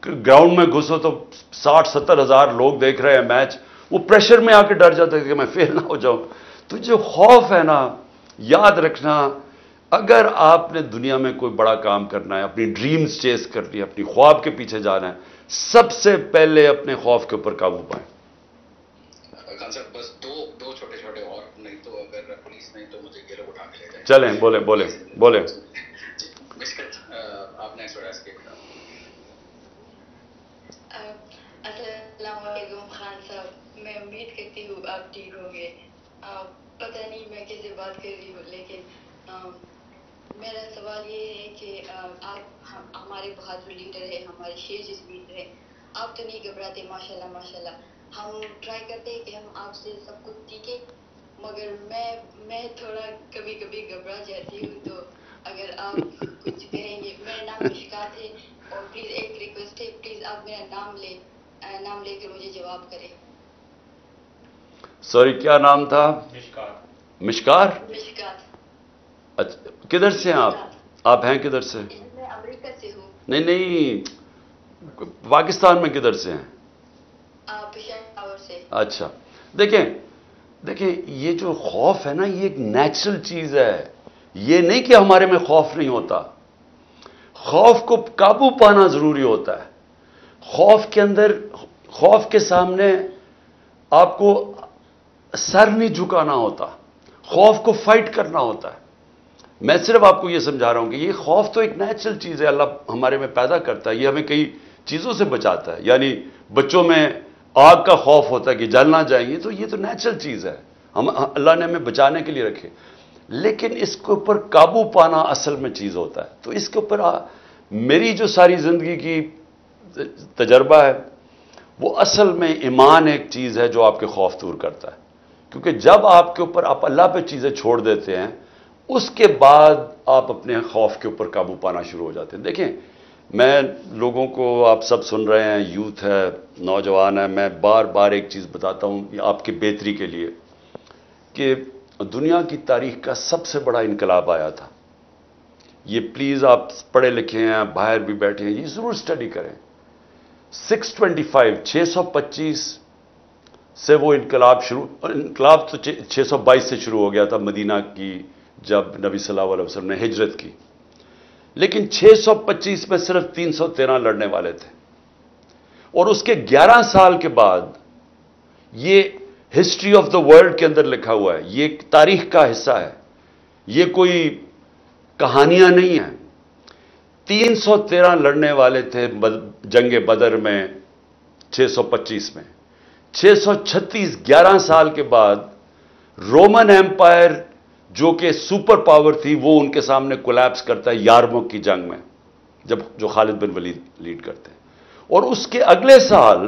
گراؤنڈ میں گھسو تو 60-70 ہزار لوگ دیکھ رہے ہیں میچ, وہ پریشر میں آ کے ڈر جاتے تھے کہ میں فیل نہ ہو جاؤں. تو جو خوف ہے نا, یاد رکھنا اگر آپ نے دنیا میں کوئی بڑا کام کرنا ہے, اپنی ڈریمز چیز کرنی ہے, اپنی خواب کے پیچھے جانا ہے, سب سے پہلے اپنے خوف کے اوپر قابو پائیں. خان صاحب بس دو چھوٹے چھوٹے اور, نہیں تو اگر پولیس نہیں تو مجھے یہ لوگ اٹھا کے لے جائیں. چلیں بولیں. آپ نیکسٹ ورڈ ایسکیپ کریں. السلام علیکم خان صاحب, میں امید کرتی ہوں آپ ٹھیک ہوں گے. پتہ نہیں میں کیسے بات کر رہی ہوں, لیکن میرا سوال یہ ہے کہ آپ ہمارے بہادر لیڈر ہیں, ہمارے شیر جسمین ہیں, آپ تو نہیں گھبراتے ماشاءاللہ ماشاءاللہ. ہم ٹرائی کرتے ہیں کہ ہم آپ سے سب کچھ سیکھیں, مگر میں تھوڑا کبھی کبھی گھبرا جاتی ہوں. تو اگر آپ کچھ کہیں گے. میرا نام مشکات ہے, اور پلیز ایک ریکویسٹ ہے, پلیز آپ میرا نام لے کر مجھے جواب کریں. سوری کیا نام تھا؟ مشکار. اچھا کدھر سے ہیں آپ ہیں کدھر سے؟ میں امریکہ سے ہوں. نہیں پاکستان میں کدھر سے ہیں؟ پشاور سے. اچھا، دیکھیں یہ جو خوف ہے نا، یہ ایک نیچرل چیز ہے. یہ نہیں کہ ہمارے میں خوف نہیں ہوتا. خوف کو قابو پانا ضروری ہوتا ہے. خوف کے سامنے آپ کو سر نہیں جھکانا ہوتا. خوف کو فائٹ کرنا ہوتا ہے. میں صرف آپ کو یہ سمجھا رہا ہوں کہ یہ خوف تو ایک نیچرل چیز ہے، اللہ ہمارے میں پیدا کرتا ہے. یہ ہمیں کئی چیزوں سے بچاتا ہے. یعنی بچوں میں آگ کا خوف ہوتا ہے کہ جل نہ جائیں گے، تو یہ تو نیچرل چیز ہے، اللہ نے ہمیں بچانے کے لیے رکھے. لیکن اس کے اوپر قابو پانا اصل میں چیز ہوتا ہے. تو اس کے اوپر میری جو ساری زندگی کی تجربہ ہے، وہ اصل میں ایمان ایک چیز ہے جو آپ کے خوف دور کرتا ہے. کیونکہ جب آپ کے اوپر آپ اللہ پہ چیزیں چھوڑ دیتے ہیں، اس کے بعد آپ اپنے خوف کے اوپر قابو پانا شروع ہو جاتے ہیں. دیکھیں، میں لوگوں کو، آپ سب سن رہے ہیں، یوتھ ہے، نوجوان ہے، میں بار بار ایک چیز بتاتا ہوں آپ کی بہتری کے لیے کہ دنیا کی تاریخ کا سب سے بڑا انقلاب آیا تھا. یہ پلیز آپ پڑھے لکھے ہیں، باہر بھی بیٹھے ہیں، یہ ضرور اسٹڈی کریں. 625 سے وہ انقلاب تو 622 سے شروع ہو گیا تھا مدینہ کی، جب نبی صلی اللہ علیہ وسلم نے ہجرت کی. لیکن 625 میں صرف 313 لڑنے والے تھے. اور اس کے 11 سال کے بعد یہ ہسٹری آف دا ورلڈ کے اندر لکھا ہوا ہے، یہ تاریخ کا حصہ ہے، یہ کوئی کہانیاں نہیں ہیں. 313 لڑنے والے تھے جنگ بدر میں 625 میں. 636 11 سال کے بعد رومن ایمپائر جو کہ سپر پاور تھی، وہ ان کے سامنے کولیپس کرتا ہے یارموک کی جنگ میں، جو خالد بن ولید لیڈ کرتے ہیں. اور اس کے اگلے سال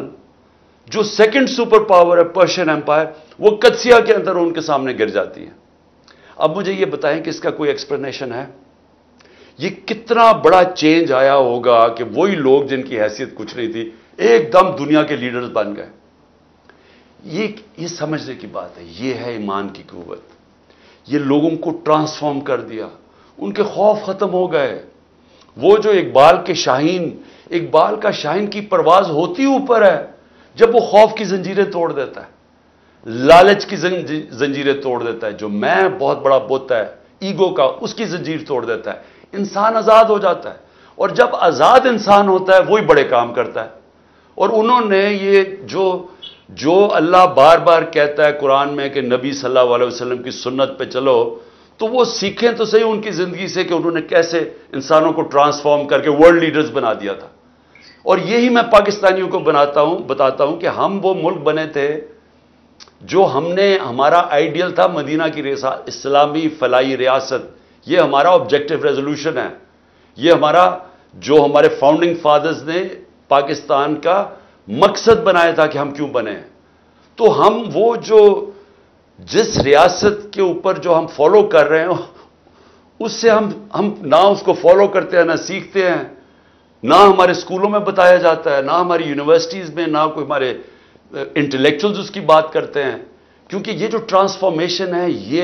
جو سیکنڈ سپر پاور ہے پرشین ایمپائر، وہ قدسیہ کے اندر ان کے سامنے گر جاتی ہے. اب مجھے یہ بتائیں کہ اس کا کوئی ایکسپلینیشن ہے؟ یہ کتنا بڑا چینج آیا ہوگا کہ وہی لوگ جن کی حیثیت کچھ نہیں تھی ایک دم دنیا کے لیڈرز بن گئے. یہ سمجھنے کی بات ہے. یہ ہے ایمان کی قوت. یہ لوگوں کو ٹرانسفارم کر دیا. ان کے خوف ختم ہو گئے. وہ جو اقبال کا شاہین کی پرواز ہوتی اوپر ہے، جب وہ خوف کی زنجیریں توڑ دیتا ہے، لالچ کی زنجیریں توڑ دیتا ہے، جو میں بہت بڑا بت ہے ایگو کا، اس کی زنجیر توڑ دیتا ہے، انسان آزاد ہو جاتا ہے. اور جب آزاد انسان ہوتا ہے وہی بڑے کام کرتا ہے. اور انہوں نے یہ جو اللہ بار بار کہتا ہے قرآن میں کہ نبی صلی اللہ علیہ وسلم کی سنت پہ چلو، تو وہ سیکھیں تو صحیح ان کی زندگی سے کہ انہوں نے کیسے انسانوں کو ٹرانسفارم کر کے ورلڈ لیڈرز بنا دیا تھا. اور یہی میں پاکستانیوں کو بتاتا ہوں کہ ہم وہ ملک بنے تھے جو ہمارا آئیڈیل تھا مدینہ کی اسلامی فلاحی ریاست. یہ ہمارا آبجیکٹو ریزولوشن ہے. یہ جو ہمارے فاؤنڈنگ فادرز نے پاکستان کا مقصد بنایا تھا کہ ہم کیوں بنے. تو ہم جس ریاست کے اوپر جو ہم فالو کر رہے ہیں، اس سے ہم نہ اس کو فالو کرتے ہیں، نہ سیکھتے ہیں، نہ ہمارے اسکولوں میں بتایا جاتا ہے، نہ ہماری یونیورسٹیز میں، نہ کوئی ہمارے انٹلیکچوئلز اس کی بات کرتے ہیں. کیونکہ یہ جو ٹرانسفارمیشن ہے، یہ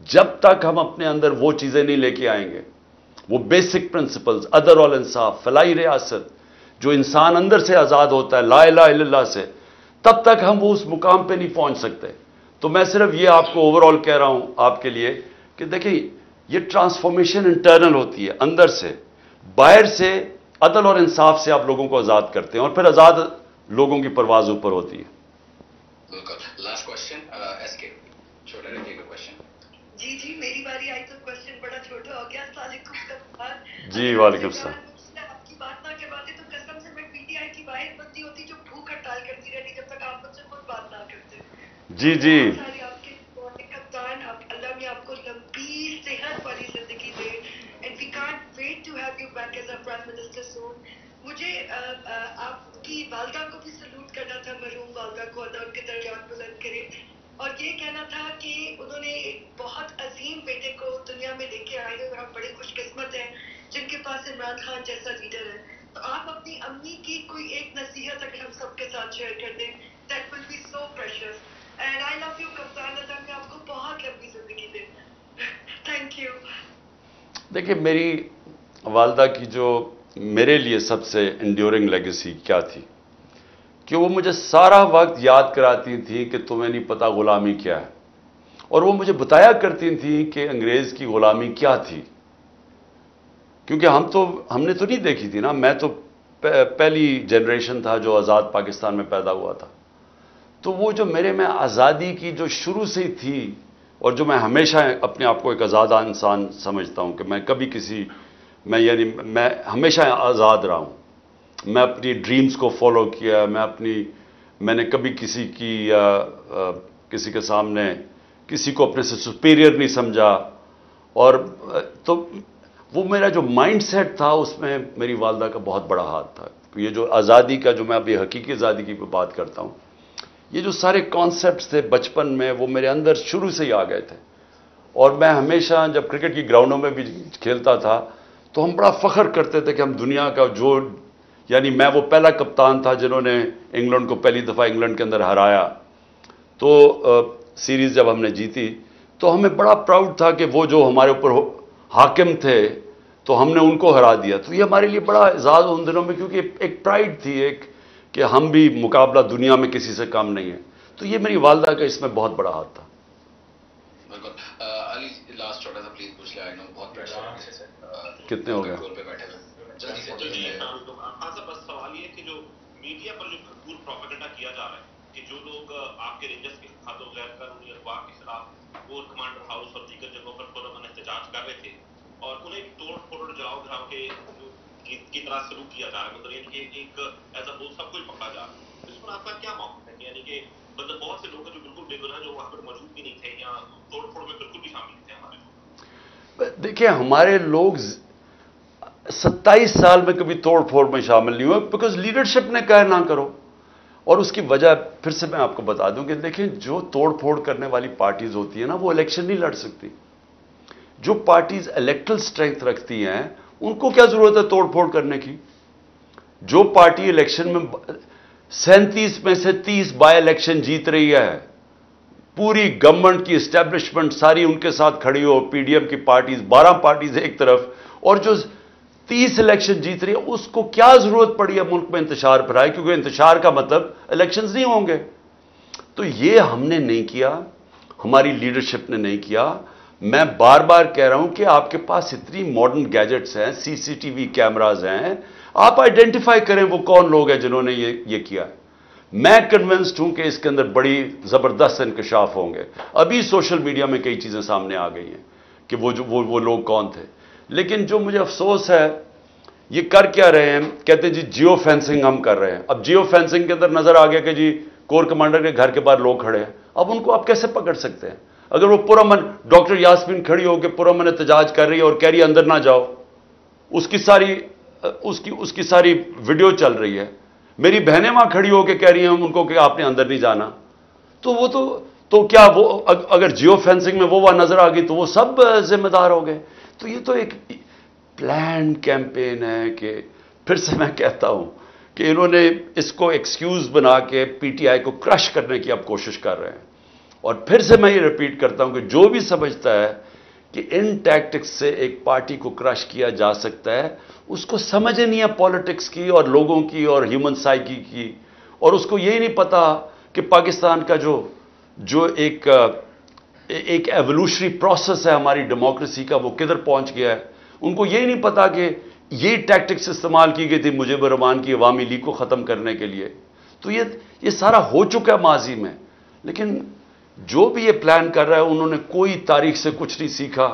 جب تک ہم اپنے اندر وہ چیزیں نہیں لے کے آئیں گے، وہ بیسک پرنسپلز، عدل اور انصاف، فلاحی ریاست، جو انسان اندر سے آزاد ہوتا ہے لا الہ الا اللہ سے، تب تک ہم وہ اس مقام پہ نہیں پہنچ سکتے. تو میں صرف یہ آپ کو اوور آل کہہ رہا ہوں آپ کے لیے کہ دیکھیں، یہ ٹرانسفارمیشن انٹرنل ہوتی ہے، اندر سے. باہر سے عدل اور انصاف سے آپ لوگوں کو آزاد کرتے ہیں، اور پھر آزاد لوگوں کی پرواز اوپر ہوتی ہے. بالکل. لاسٹ کوشچن ایس کے چھوٹا رکھیے گا کوشچن. جی میری باری آئی تو کوشچن بڑا چھوٹا ہو گیا. السلام علیکم. جی وعلیکم السلام. آپ کی بات نہ کرواتے تو قسم سے میں پی ٹی آئی کی واحد بندی ہوتی جو بھوک ہڑتال کرتی رہتی جب تک آپ مجھ سے خود بات نہ کرتے. جی آپ کے کپتان، اللہ میں آپ کو لمبی صحت والی زندگی دے. And we can't wait to have you back as a prime minister soon. مجھے آپ کی والدہ کو بھی سلوٹ کرنا تھا، مرحوم والدہ کو، اللہ ان کے درجات بلند کرے. اور یہ کہنا تھا کہ انہوں نے ایک بہت عظیم بیٹے کو دنیا میں لے کے آئے اور ہم بڑے خوش قسمت ہیں جن کے پاس عمران خان جیسا لیڈر ہے. تو آپ اپنی امی کی کوئی ایک نصیحت اگر ہم سب کے ساتھ شیئر کر دیں، that will be so precious. And I love you کپتان. اللہ میں آپ کو بہت لمبی زندگی دے. Thank you. دیکھیں، میری والدہ کی جو میرے لیے سب سے انڈیورنگ لیگیسی کیا تھی کہ وہ مجھے سارا وقت یاد کراتی تھی کہ تمہیں نہیں پتا غلامی کیا ہے، اور وہ مجھے بتایا کرتی تھیں کہ انگریز کی غلامی کیا تھی، کیونکہ ہم نے تو نہیں دیکھی تھی نا. میں تو پہلی جنریشن تھا جو آزاد پاکستان میں پیدا ہوا تھا. تو وہ جو میرے میں آزادی کی جو شروع سے ہی تھی، اور جو میں ہمیشہ اپنے آپ کو ایک آزادہ انسان سمجھتا ہوں کہ میں کبھی میں ہمیشہ آزاد رہا ہوں. میں اپنی ڈریمز کو فالو کیا، میں نے کبھی کسی کے سامنے کسی کو اپنے سے سپیریئر نہیں سمجھا. اور تو وہ میرا جو مائنڈ سیٹ تھا اس میں میری والدہ کا بہت بڑا ہاتھ تھا. یہ جو آزادی کا جو میں ابھی حقیقی آزادی کی بات کرتا ہوں، یہ جو سارے کانسیپٹس تھے بچپن میں وہ میرے اندر شروع سے ہی آ گئے تھے. اور میں ہمیشہ جب کرکٹ کی گراؤنڈوں میں بھی کھیلتا تھا تو ہم بڑا فخر کرتے تھے کہ ہم دنیا کا یعنی میں وہ پہلا کپتان تھا جنہوں نے انگلینڈ کو پہلی دفعہ انگلینڈ کے اندر ہرایا. تو سیریز جب ہم نے جیتی تو ہمیں بڑا پراؤڈ تھا کہ وہ جو ہمارے اوپر حاکم تھے تو ہم نے ان کو ہرا دیا. تو یہ ہمارے لیے بڑا اعزاز ان دنوں میں، کیونکہ ایک پرائڈ تھی کہ ہم بھی مقابلہ دنیا میں کسی سے کم نہیں ہے. تو یہ میری والدہ کا اس میں بہت بڑا ہاتھ تھا. بالکل. علی لاسٹ چھوٹا سا پلیز پوچھ لیں، آئی نو بہت پریشر ہے. کتنے ہو گئے؟ جلدی سے جلدی سے. ہاں سر، بس سوال یہ ہے کہ جو میڈیا پر جو بھرپور پروپیگنڈا کیا جا رہا ہے کہ جو لوگ آپ کے رینجرز کے ہاتھوں غیر قانونی اغوا کے خلاف کور کمانڈر ہاؤس اور دیگر جگہوں پر پرامن احتجاج کر رہے تھے اور انہیں توڑ پھوڑ جلاؤ گھراؤ کی طرح سلوک کیا جا رہا ہے، مطلب یعنی کہ ایک ایسا بول سب کچھ پکڑا جا رہا ہے، اس پر آپ کا کیا موقف ہے؟ یعنی کہ مطلب بہت سے لوگ جو بالکل بے گناہ جو وہاں پر موجود بھی نہیں تھے یا توڑ پھوڑ میں بالکل بھی شامل تھے ہمارے لوگ. دیکھیں ہمارے لوگ 27 سال میں کبھی توڑ پھوڑ میں شامل نہیں ہوئے، بیکاز لیڈرشپ نے کہا نہ کرو. اور اس کی وجہ پھر سے میں آپ کو بتا دوں کہ دیکھیں جو توڑ پھوڑ کرنے والی پارٹیز ہوتی ہیں نا وہ الیکشن نہیں لڑ سکتی. جو پارٹیز الیکٹرل سٹرینتھ رکھتی ہیں ان کو کیا ضرورت ہے توڑ پھوڑ کرنے کی؟ جو پارٹی الیکشن میں 37 میں سے 30 بائی الیکشن جیت رہی ہے، پوری گورنمنٹ کی اسٹیبلشمنٹ ساری ان کے ساتھ کھڑی ہو، پی ڈی ایم کی پارٹیز 12 پارٹیز ایک طرف، اور جو 30 الیکشن جیت رہی ہے اس کو کیا ضرورت پڑی ہے ملک میں انتشار پھیلائے؟ کیونکہ انتشار کا مطلب الیکشنز نہیں ہوں گے. تو یہ ہم نے نہیں کیا، ہماری لیڈرشپ نے نہیں کیا. میں بار بار کہہ رہا ہوں کہ آپ کے پاس اتنی ماڈرن گیجٹس ہیں، سی سی ٹی وی کیمراز ہیں، آپ آئیڈینٹیفائی کریں وہ کون لوگ ہیں جنہوں نے یہ کیا ہے. میں کنونسڈ ہوں کہ اس کے اندر بڑی زبردست انکشاف ہوں گے. ابھی سوشل میڈیا میں کئی چیزیں سامنے آ گئی ہیں کہ وہ لوگ کون تھے. لیکن جو مجھے افسوس ہے یہ کر کیا رہے ہیں، کہتے ہیں جی جیو فینسنگ ہم کر رہے ہیں. اب جیو فینسنگ کے اندر نظر آ گیا کہ جی کور کمانڈر کے گھر کے باہر لوگ کھڑے ہیں. اب ان کو آپ کیسے پکڑ سکتے ہیں؟ اگر وہ پرامن ڈاکٹر یاسمین کھڑی ہو کے پرامن احتجاج کر رہی ہے اور کہہ رہی ہے اندر نہ جاؤ، اس کی ساری ویڈیو چل رہی ہے. میری بہنیں وہاں کھڑی ہو کے کہہ رہی ہیں ان کو کہ آپ نے اندر نہیں جانا. تو وہ تو کیا وہ اگر جیو فینسنگ میں وہ نظر آ گئی تو وہ سب ذمہ دار ہو گئے؟ تو یہ تو ایک پلان کیمپین ہے کہ پھر سے میں کہتا ہوں کہ انہوں نے اس کو ایکسکیوز بنا کے پی ٹی آئی کو کرش کرنے کی اب کوشش کر رہے ہیں. اور پھر سے میں یہ ریپیٹ کرتا ہوں کہ جو بھی سمجھتا ہے کہ ان ٹیکٹکس سے ایک پارٹی کو کرش کیا جا سکتا ہے اس کو سمجھ نہیں ہے پالیٹکس کی اور لوگوں کی اور ہیومن سائیکی کی. اور اس کو یہی نہیں پتا کہ پاکستان کا جو ایک ایوولوشنری پروسیس ہے ہماری ڈیموکریسی کا وہ کدھر پہنچ گیا ہے. ان کو یہی نہیں پتا کہ یہ ٹیکٹکس استعمال کی گئی تھی مجیب الرحمان کی عوامی لیگ کو ختم کرنے کے لیے. تو یہ سارا ہو چکا ہے ماضی میں. لیکن جو بھی یہ پلان کر رہا ہے انہوں نے کوئی تاریخ سے کچھ نہیں سیکھا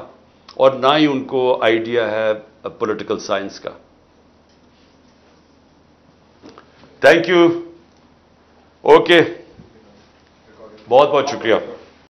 اور نہ ہی ان کو آئیڈیا ہے پولیٹیکل سائنس کا. Thank you. اوکے، بہت بہت شکریہ.